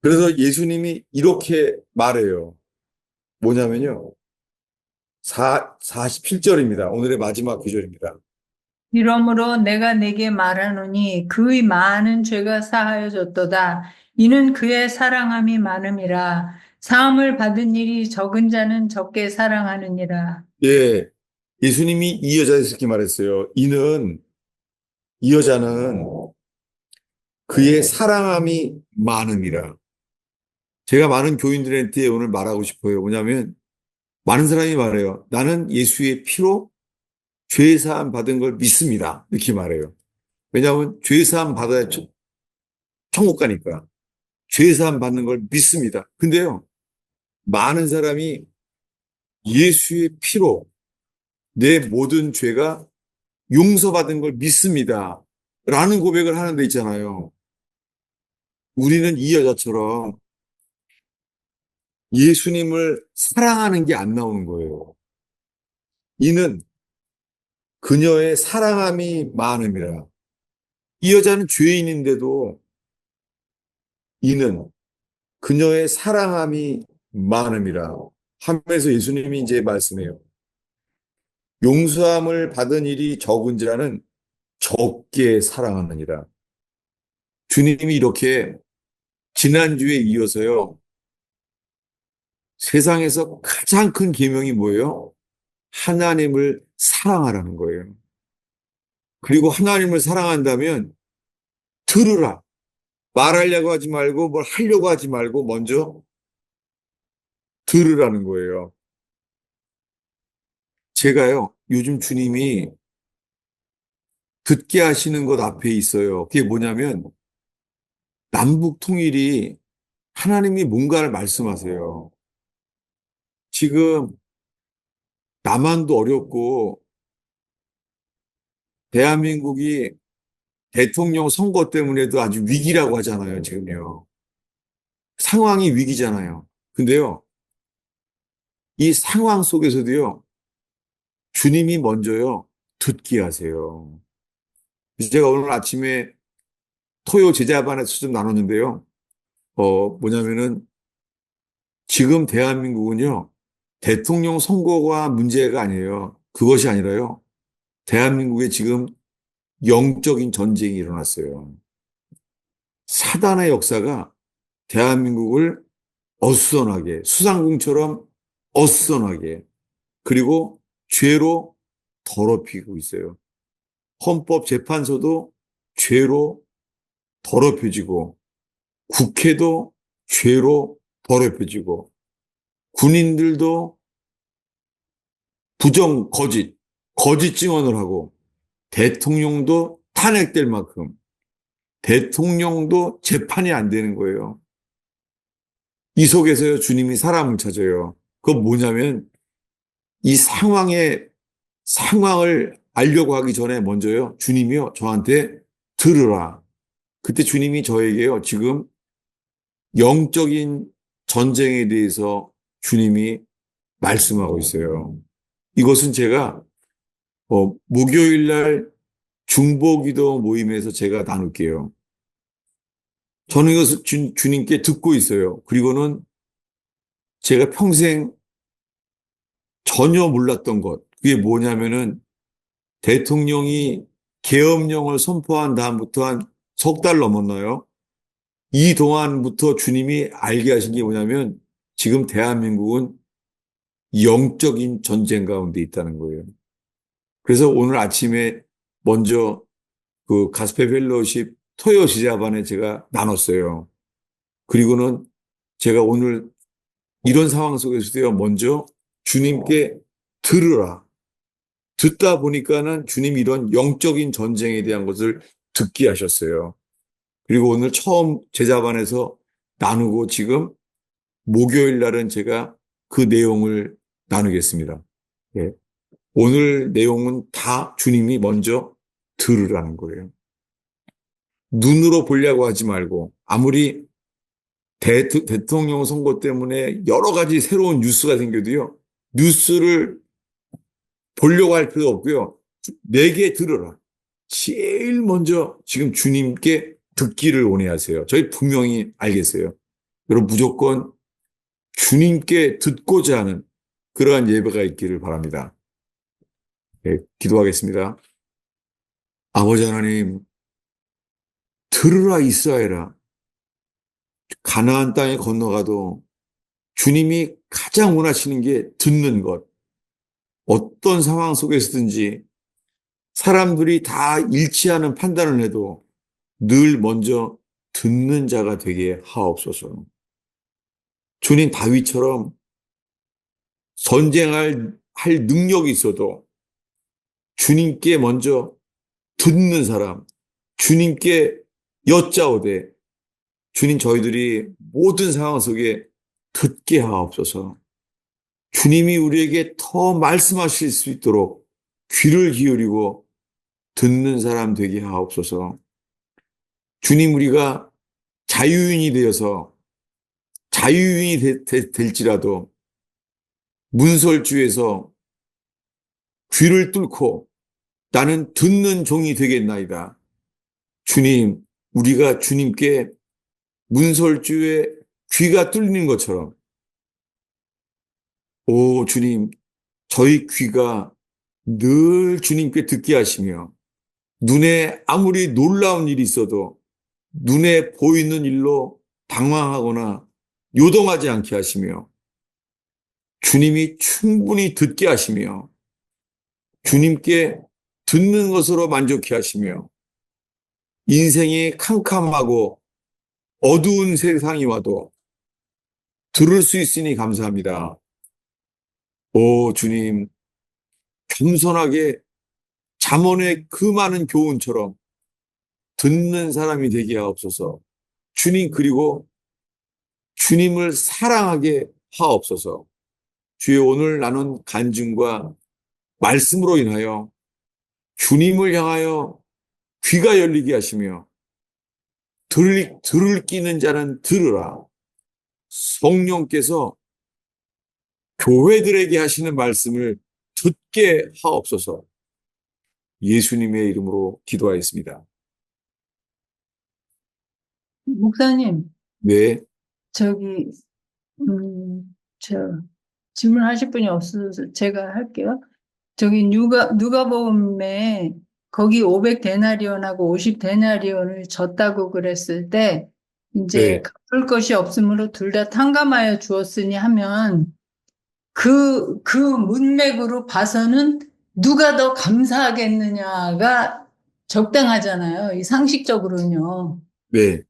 그래서 예수님이 이렇게 말해요. 뭐냐면요. 47절입니다. 오늘의 마지막 구절입니다. 이러므로 내가 네게 말하노니 그의 많은 죄가 사하여졌도다. 이는 그의 사랑함이 많음이라. 사함을 받은 일이 적은 자는 적게 사랑하느니라. 예. 예수님이 이 여자에게 이렇게 말했어요. 이 여자는 그의 사랑함이 많음이라. 제가 많은 교인들한테 오늘 말하고 싶어요. 뭐냐면 많은 사람이 말해요. 나는 예수의 피로 죄 사함 받은 걸 믿습니다. 이렇게 말해요. 왜냐하면 죄 사함 받아야 천국 가니까. 죄 사함 받는 걸 믿습니다. 근데요. 많은 사람이 예수의 피로 내 모든 죄가 용서받은 걸 믿습니다. 라는 고백을 하는 데 있잖아요. 우리는 이 여자처럼 예수님을 사랑하는 게 안 나오는 거예요. 이는 그녀의 사랑함이 많음이라. 이 여자는 죄인인데도 이는 그녀의 사랑함이 많음이라 하면서 예수님이 이제 말씀해요. 용서함을 받은 일이 적은 자는 적게 사랑하느니라. 주님이 이렇게 지난주에 이어서요. 세상에서 가장 큰 계명이 뭐예요? 하나님을 사랑하라는 거예요. 그리고 하나님을 사랑한다면 들으라. 말하려고 하지 말고 뭘 하려고 하지 말고 먼저 들으라는 거예요. 제가요, 요즘 주님이 듣게 하시는 것 앞에 있어요. 그게 뭐냐면 남북 통일이 하나님이 뭔가를 말씀하세요. 지금 남한도 어렵고 대한민국이 대통령 선거 때문에도 아주 위기라고 하잖아요, 지금요. 상황이 위기잖아요. 근데요, 이 상황 속에서도요, 주님이 먼저요, 듣게 하세요. 제가 오늘 아침에 토요 제자반에서 좀 나눴는데요. 뭐냐면은 지금 대한민국은요, 대통령 선거가 문제가 아니에요. 그것이 아니라요. 대한민국에 지금 영적인 전쟁이 일어났어요. 사단의 역사가 대한민국을 어수선하게, 수상궁처럼 어수선하게, 그리고 죄로 더럽히고 있어요. 헌법재판소도 죄로 더럽혀지고, 국회도 죄로 더럽혀지고, 군인들도 거짓 증언을 하고, 대통령도 탄핵될 만큼, 대통령도 재판이 안 되는 거예요. 이 속에서요, 주님이 사람을 찾아요. 그건 뭐냐면, 이 상황을 알려고 하기 전에 먼저요, 주님이요, 저한테 들으라. 그때 주님이 저에게요, 지금 영적인 전쟁에 대해서 주님이 말씀하고 있어요. 이것은 제가 목요일 날 중보기도 모임에서 제가 나눌게요. 저는 이것을 주님께 듣고 있어요. 그리고는 제가 평생 전혀 몰랐던 것, 그게 뭐냐면은 대통령이 계엄령을 선포한 다음부터 한 석 달 넘었나요? 이 동안부터 주님이 알게 하신 게 뭐냐면 지금 대한민국은 영적인 전쟁 가운데 있다는 거예요. 그래서 오늘 아침에 먼저 그 가스페 펠로우십 토요 지자반에 제가 나눴어요. 그리고는 제가 오늘 이런 상황 속에서도요, 먼저 주님께 들으라. 듣다 보니까는 주님이 이런 영적인 전쟁에 대한 것을 듣게 하셨어요. 그리고 오늘 처음 제자반에서 나누고 지금 목요일 날은 제가 그 내용을 나누겠습니다. 예. 오늘 내용은 다 주님이 먼저 들으라는 거예요. 눈으로 보려고 하지 말고 아무리 대통령 선거 때문에 여러 가지 새로운 뉴스가 생겨도요. 뉴스를 보려고 할 필요 없고요. 내게 들으라. 제일 먼저 지금 주님께 듣기를 원해하세요. 저희 분명히 알겠어요. 여러분 무조건 주님께 듣고자 하는 그러한 예배가 있기를 바랍니다. 네, 기도하겠습니다. 아버지 하나님, 들으라 이스라엘아. 가나안 땅에 건너가도 주님이 가장 원하시는 게 듣는 것. 어떤 상황 속에서든지 사람들이 다 일치하는 판단을 해도 늘 먼저 듣는 자가 되게 하옵소서. 주님 다윗처럼 할 능력이 있어도 주님께 먼저 듣는 사람, 주님께 여짜오되 주님 저희들이 모든 상황 속에 듣게 하옵소서. 주님이 우리에게 더 말씀하실 수 있도록 귀를 기울이고 듣는 사람 되게 하옵소서. 주님 우리가 자유인이 되어서 자유인이 될지라도 문설주에서 귀를 뚫고 나는 듣는 종이 되겠나이다. 주님, 우리가 주님께 문설주에 귀가 뚫리는 것처럼 오 주님, 저희 귀가 늘 주님께 듣게 하시며 눈에 아무리 놀라운 일이 있어도 눈에 보이는 일로 당황하거나 요동하지 않게 하시며 주님이 충분히 듣게 하시며 주님께 듣는 것으로 만족해 하시며 인생이 캄캄하고 어두운 세상이 와도 들을 수 있으니 감사합니다. 오 주님, 겸손하게 잠언의 그 많은 교훈처럼 듣는 사람이 되게 하옵소서. 주님 그리고 주님을 사랑하게 하옵소서. 주여 오늘 나눈 간증과 말씀으로 인하여 주님을 향하여 귀가 열리게 하시며 들을 끼는 자는 들으라. 성령께서 교회들에게 하시는 말씀을 듣게 하옵소서. 예수님의 이름으로 기도하였습니다. 목사님, 네, 저기, 저, 질문하실 분이 없어서 제가 할게요. 저기, 누가복음에 거기 500데나리온하고 50데나리온을 줬다고 그랬을 때, 이제 네, 갚을 것이 없으므로 둘 다 탕감하여 주었으니 하면, 그 문맥으로 봐서는 누가 더 감사하겠느냐가 적당하잖아요. 이 상식적으로는요. 네.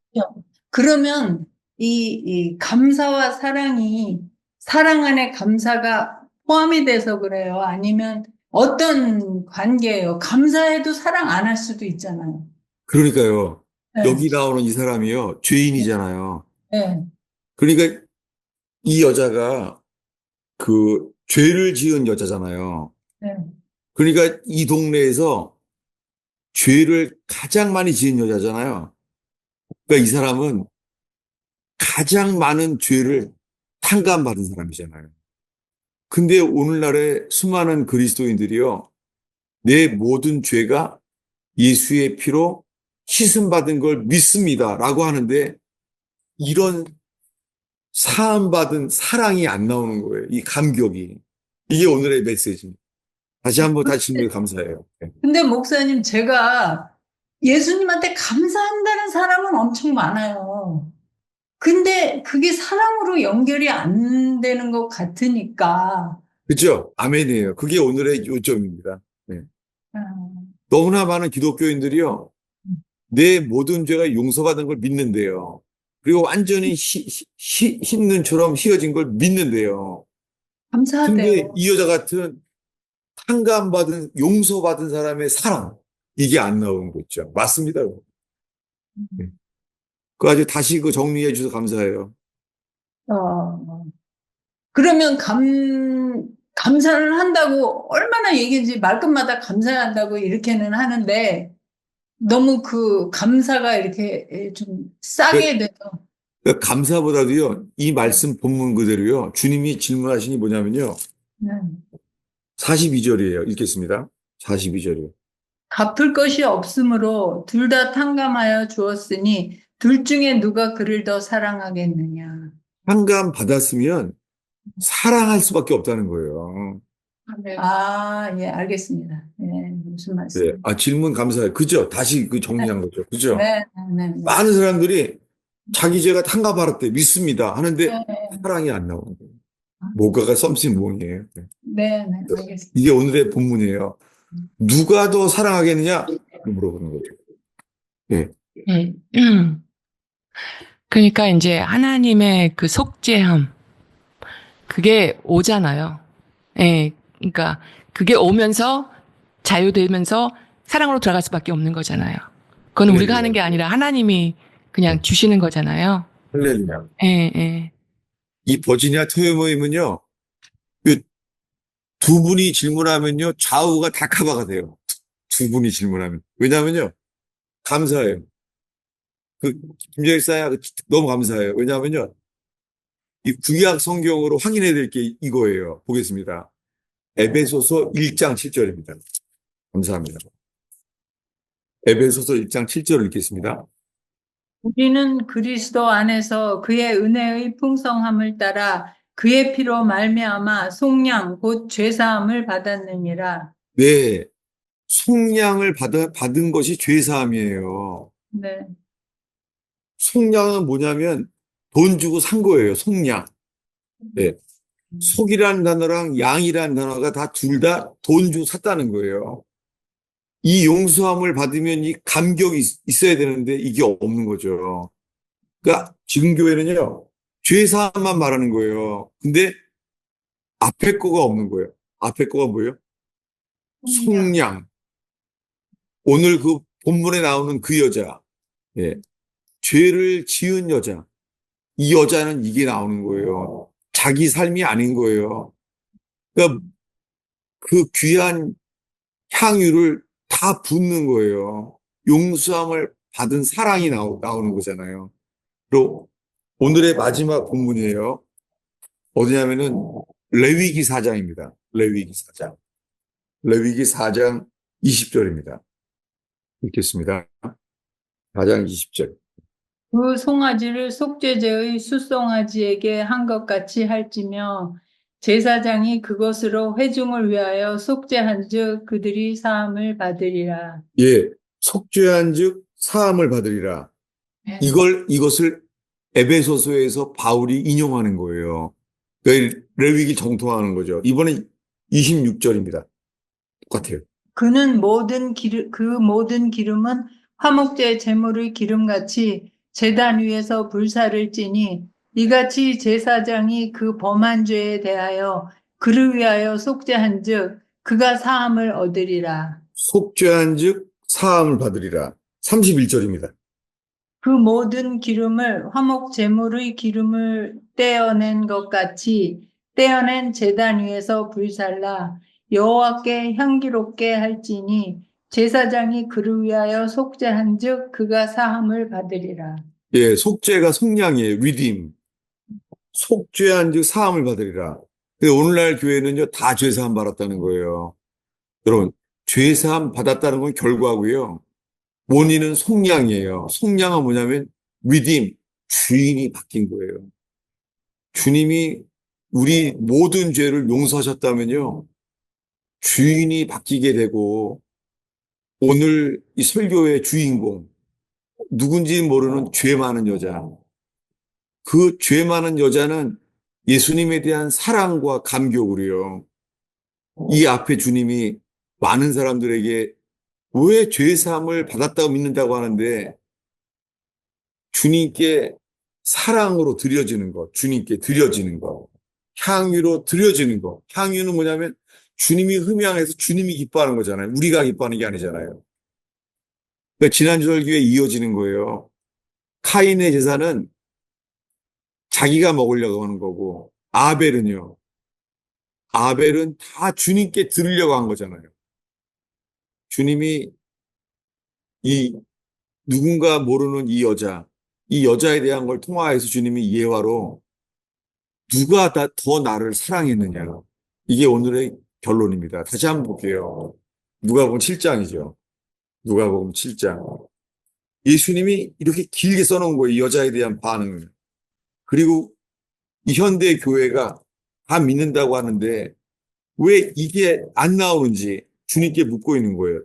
그러면 이 감사와 사랑이 사랑 안에 감사가 포함이 돼서 그래요? 아니면 어떤 관계예요? 감사해도 사랑 안 할 수도 있잖아요. 그러니까요. 네, 여기 나오는 이 사람이요. 죄인이잖아요. 네, 그러니까 이 여자가 그 죄를 지은 여자잖아요. 네. 그러니까 이 동네에서 죄를 가장 많이 지은 여자잖아요. 그러니까 이 사람은 가장 많은 죄를 탕감받은 사람이잖아요. 근데 오늘날의 수많은 그리스도인들이요. 내 모든 죄가 예수의 피로 씻음받은 걸 믿습니다라고 하는데 이런 사함받은 사랑이 안 나오는 거예요. 이 감격이. 이게 오늘의 메시지입니다. 다시 한번 다시 질문에 감사해요. 네. 근데 목사님, 제가 예수님한테 감사한다는 사람은 엄청 많아요. 근데 그게 사랑으로 연결이 안 되는 것 같으니까. 그죠? 아멘이에요. 그게 오늘의 요점입니다. 네. 너무나 많은 기독교인들이요. 내 모든 죄가 용서받은 걸 믿는데요. 그리고 완전히 흰눈처럼 휘어진 걸 믿는데요. 근데 감사하대요. 이 여자 같은 탕감받은, 용서받은 사람의 사랑, 이게 안 나오는 거 있죠. 맞습니다. 네. 그 아주 다시 그 정리해 주셔서 감사해요. 어, 그러면 감사를 한다고 얼마나 얘기인지 말끝마다 감사한다고 이렇게는 하는데 너무 그 감사가 이렇게 좀 그- 싸게 돼서. 그 감사보다도요, 이 말씀 본문 그대로요, 주님이 질문하시니 뭐냐면요, 네. 42절이에요. 읽겠습니다. 42절이에요. 갚을 것이 없으므로 둘 다 탕감하여 주었으니 둘 중에 누가 그를 더 사랑하겠느냐. 탕감 받았으면 사랑할 수밖에 없다는 거예요. 네. 아, 예, 알겠습니다. 예, 무슨 네. 말씀. 아, 질문 감사해요. 그죠? 다시 그 정리한 거죠. 그죠? 네, 네, 네. 많은 사람들이 자기 죄가 탕감받았대. 믿습니다. 하는데 네, 사랑이 안 나오는 거예요. 뭐가가 썸씽 몽이에요. 네. 네, 네, 알겠습니다. 이게 오늘의 본문이에요. 누가 더 사랑하겠느냐? 물어보는 거죠. 네. 예. 그러니까 이제 하나님의 그 속죄함, 그게 오잖아요. 예. 그러니까 그게 오면서 자유되면서 사랑으로 들어갈 수밖에 없는 거잖아요. 그건 우리가 하는 할렐루야. 게 아니라 하나님이 그냥 주시는 거잖아요. 할렐루야. 예, 예. 이 버지니아 토요 모임은요, 그 두 분이 질문하면요, 좌우가 다 커버가 돼요. 두 분이 질문하면. 왜냐하면요, 감사해요. 그, 김재일 사야 너무 감사해요. 왜냐하면요, 이 구약 성경으로 확인해야 될 게 이거예요. 보겠습니다. 에베소서 1장 7절입니다. 감사합니다. 에베소서 1장 7절을 읽겠습니다. 우리는 그리스도 안에서 그의 은혜의 풍성함을 따라 그의 피로 말미암아 속량 곧 죄사함을 받았느니라. 네, 속량을 받은 것이 죄사함이에요. 네. 속량은 뭐냐면 돈 주고 산 거예요. 속량. 네. 속이라는 단어랑 양이라는 단어가 다 둘 다 돈 주고 샀다는 거예요. 이 용서함을 받으면 이 감격이 있어야 되는데 이게 없는 거죠. 그러니까 지금 교회는요, 죄사함만 말하는 거예요. 근데 앞에 거가 없는 거예요. 앞에 거가 뭐예요? 속량. 오늘 그 본문에 나오는 그 여자, 예, 죄를 지은 여자. 이 여자는 이게 나오는 거예요. 자기 삶이 아닌 거예요. 그러니까 그 귀한 향유를 다 붓는 거예요. 용서함을 받은 사랑이 나오는 거잖아요. 그리고 오늘의 마지막 본문이에요. 어디냐면은 레위기 4장입니다. 레위기 4장. 레위기 4장 20절입니다. 읽겠습니다. 4장 20절. 그 송아지를 속죄제의 숫송아지에게 한 것 같이 할지며 제사장이 그것으로 회중을 위하여 속죄한즉 그들이 사함을 받으리라. 예, 속죄한즉 사함을 받으리라. 이것을 에베소서에서 바울이 인용하는 거예요. 그러니까 레위기 정통하는 거죠. 이번엔 26절입니다. 똑같아요. 그 모든 기름은 화목제 제물의 기름같이 제단 위에서 불사를 찌니 이같이 제사장이 그 범한 죄에 대하여 그를 위하여 속죄한즉 그가 사함을 얻으리라. 속죄한즉 사함을 받으리라. 31절입니다. 그 모든 기름을 화목 제물의 기름을 떼어낸 것 같이 떼어낸 제단 위에서 불살라 여호와께 향기롭게 할지니 제사장이 그를 위하여 속죄한즉 그가 사함을 받으리라. 예, 속죄가 속량이에요. redeem. 속죄한즉 사함을 받으리라. 근데 오늘날 교회는요, 다 죄사함 받았다는 거예요. 여러분, 죄사함 받았다는 건 결과고요. 원인은 속량이에요. 속량은 뭐냐면 redeem, 주인이 바뀐 거예요. 주님이 우리 모든 죄를 용서하셨다면요, 주인이 바뀌게 되고 오늘 이 설교의 주인공, 누군지 모르는 죄 많은 여자, 그 죄 많은 여자는 예수님에 대한 사랑과 감격으로요. 이 앞에 주님이 많은 사람들에게 왜 죄사함을 받았다고 믿는다고 하는데 주님께 사랑으로 드려지는 것, 주님께 드려지는 것, 향유로 드려지는 것. 향유는 뭐냐면 주님이 흠향해서 주님이 기뻐하는 거잖아요. 우리가 기뻐하는 게 아니잖아요. 그러니까 지난주 설교에 이어지는 거예요. 카인의 제사는 자기가 먹으려고 하는 거고 아벨은 다 주님께 드리려고 한 거잖아요. 주님이 이 누군가 모르는 이 여자에 대한 걸 통화해서 주님이 예화로 누가 더 나를 사랑했느냐. 이게 오늘의 결론입니다. 다시 한번 볼게요. 누가복음 7장이죠. 누가복음 7장. 예수님이 이렇게 길게 써놓은 거예요. 이 여자에 대한 반응을. 그리고 이 현대 교회가 다 믿는다고 하는데 왜 이게 안 나오는지 주님께 묻고 있는 거예요.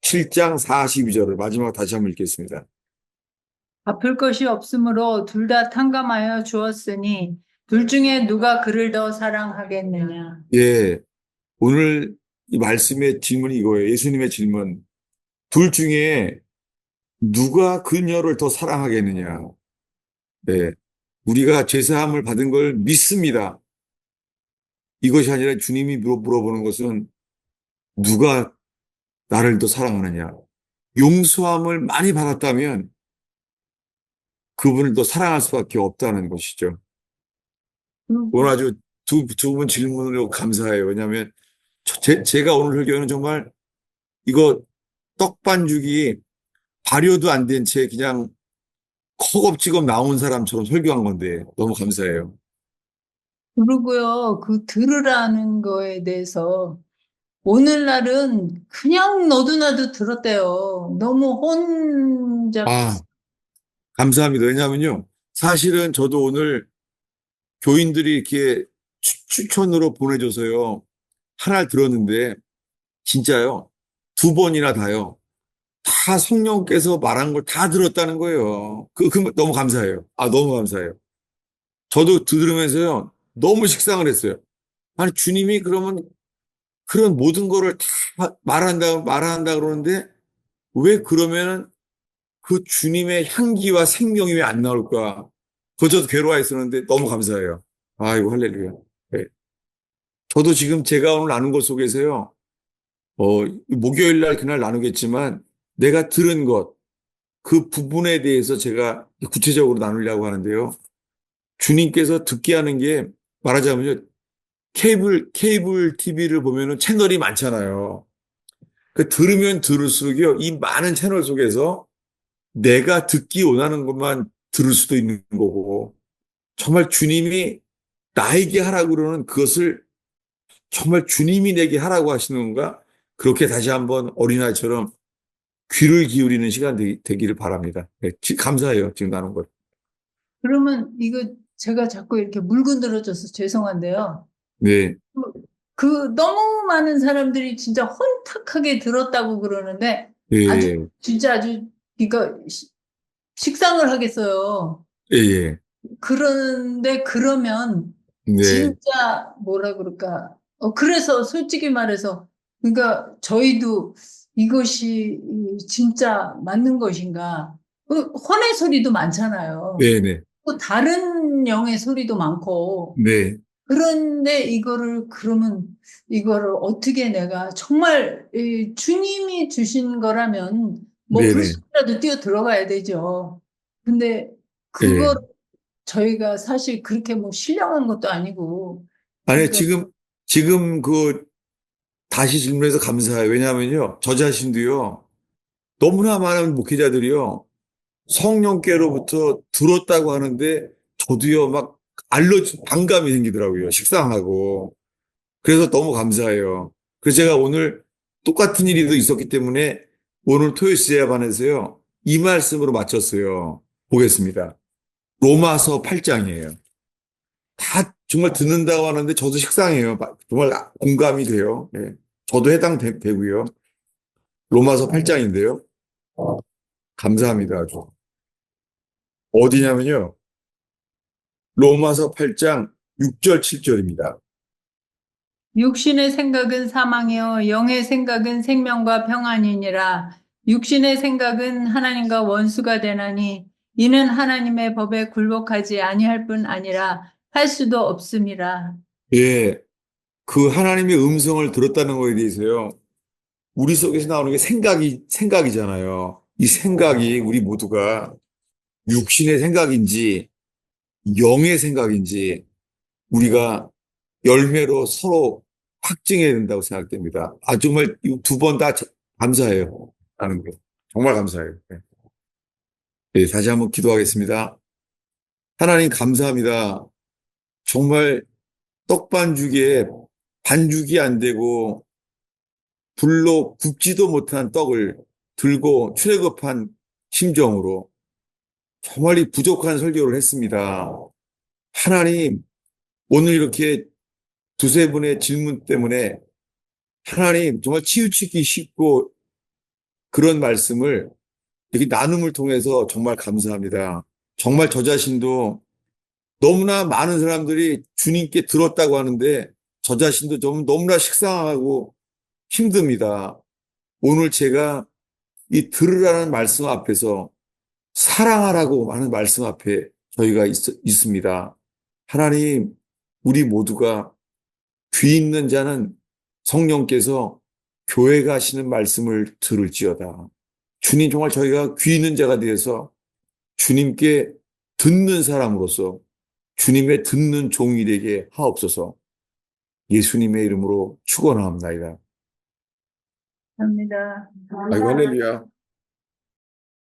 7장 42절을 마지막 다시 한번 읽겠습니다. 갚을 것이 없으므로 둘 다 탕감하여 주었으니 둘 중에 누가 그를 더 사랑하겠느냐. 예, 오늘 이 말씀의 질문이 이거예요. 예수님의 질문. 둘 중에 누가 그녀를 더 사랑하겠느냐. 네, 우리가 죄사함을 받은 걸 믿습니다. 이것이 아니라 주님이 물어보는 것은 누가 나를 더 사랑하느냐. 용서함을 많이 받았다면 그분을 더 사랑할 수밖에 없다는 것이죠. 오늘 아주 두 분 질문으로 감사해요. 왜냐하면 제가 오늘 설교는 정말 이거 떡반죽이 발효도 안 된 채 그냥 허겁지겁 나온 사람처럼 설교한 건데 너무 감사해요. 그리고요, 그 들으라는 거에 대해서 오늘날은 그냥 너도나도 들었대요. 너무 혼잡. 아, 감사합니다. 왜냐하면요. 사실은 저도 오늘 교인들이 이렇게 추천으로 보내줘서요. 하나를 들었는데 진짜요. 두 번이나 다요. 다 성령께서 말한 걸 다 들었다는 거예요. 너무 감사해요. 아, 너무 감사해요. 저도 들으면서요. 너무 식상을 했어요. 아니, 주님이 그러면 그런 모든 거를 다 말한다 그러는데 왜 그러면은 그 주님의 향기와 생명이 왜 안 나올까? 그거 저도 괴로워했었는데 너무 감사해요. 아이고, 할렐루야. 네. 저도 지금 제가 오늘 나눈 것 속에서요. 목요일 날 그날 나누겠지만 내가 들은 것, 그 부분에 대해서 제가 구체적으로 나누려고 하는데요. 주님께서 듣게 하는 게 말하자면요. 케이블 TV를 보면은 채널이 많잖아요. 그 들으면 들을수록요. 이 많은 채널 속에서 내가 듣기 원하는 것만 들을 수도 있는 거고 정말 주님이 나에게 하라고 그러는 그것을 정말 주님이 내게 하라고 하시는 건가? 그렇게 다시 한번 어린아이처럼 귀를 기울이는 시간 되기를 바랍니다. 네, 감사해요. 지금 나눈 것. 그러면 이거 제가 자꾸 이렇게 물건 들어줘서 죄송한데요. 네, 그 너무 많은 사람들이 진짜 혼탁하게 들었다고 그러는데 아주 예, 진짜 아주 그러니까 식상을 하겠어요. 예, 예, 그런데 그러면 네, 진짜 뭐라 그럴까? 그래서 솔직히 말해서 그러니까 저희도 이것이 진짜 맞는 것인가? 혼의 소리도 많잖아요. 네, 네, 또 다른 영의 소리도 많고 네, 그런데 이거를 그러면 이거를 어떻게 내가 정말 주님이 주신 거라면 뭐 네, 네, 불쑥이라도 뛰어 들어가야 되죠. 근데 예. 그걸 저희가 사실 그렇게 뭐 신령한 것도 아니고 아니, 그러니까 지금 다시 질문해서 감사해요. 왜냐하면요, 저 자신도요, 너무나 많은 목회자들이요, 성령께로부터 들었다고 하는데, 저도요, 막 반감이 생기더라고요. 식상하고. 그래서 너무 감사해요. 그래서 제가 오늘 똑같은 일이 또 있었기 때문에, 오늘 토요일 제야반에서요, 이 말씀으로 마쳤어요. 보겠습니다. 로마서 8장이에요. 다 정말 듣는다고 하는데 저도 식상해요. 정말 공감이 돼요. 예. 저도 해당되고요. 로마서 8장인데요. 감사합니다. 아주. 어디냐면요. 로마서 8장 6절, 7절입니다. 육신의 생각은 사망이요 영의 생각은 생명과 평안이니라. 육신의 생각은 하나님과 원수가 되나니 이는 하나님의 법에 굴복하지 아니할 뿐 아니라 할 수도 없음이라. 예. 그 하나님의 음성을 들었다는 거에 대해서요. 우리 속에서 나오는 게 생각이잖아요. 이 생각이 우리 모두가 육신의 생각인지 영의 생각인지 우리가 열매로 서로 확증해야 된다고 생각됩니다. 아, 정말 두 번 다 감사해요. 하는 게. 정말 감사해요. 네. 네, 다시 한번 기도하겠습니다. 하나님 감사합니다. 정말 떡반죽에 반죽이 안 되고 불로 굽지도 못한 떡을 들고 출애굽한 심정으로 정말 이 부족한 설교를 했습니다. 하나님, 오늘 이렇게 두세 분의 질문 때문에 하나님 정말 치우치기 쉽고 그런 말씀을 이렇게 나눔을 통해서 정말 감사합니다. 정말 저 자신도 너무나 많은 사람들이 주님께 들었다고 하는데 저 자신도 좀 너무나 식상하고 힘듭니다. 오늘 제가 이 들으라는 말씀 앞에서 사랑하라고 하는 말씀 앞에 저희가 있습니다. 하나님, 우리 모두가 귀 있는 자는 성령께서 교회 가시는 말씀을 들을지어다. 주님 정말 저희가 귀 있는 자가 되어서 주님께 듣는 사람으로서 주님의 듣는 종이 되게 하옵소서. 예수님의 이름으로 축원합니다. 감사합니다. 아이고 할렐루야.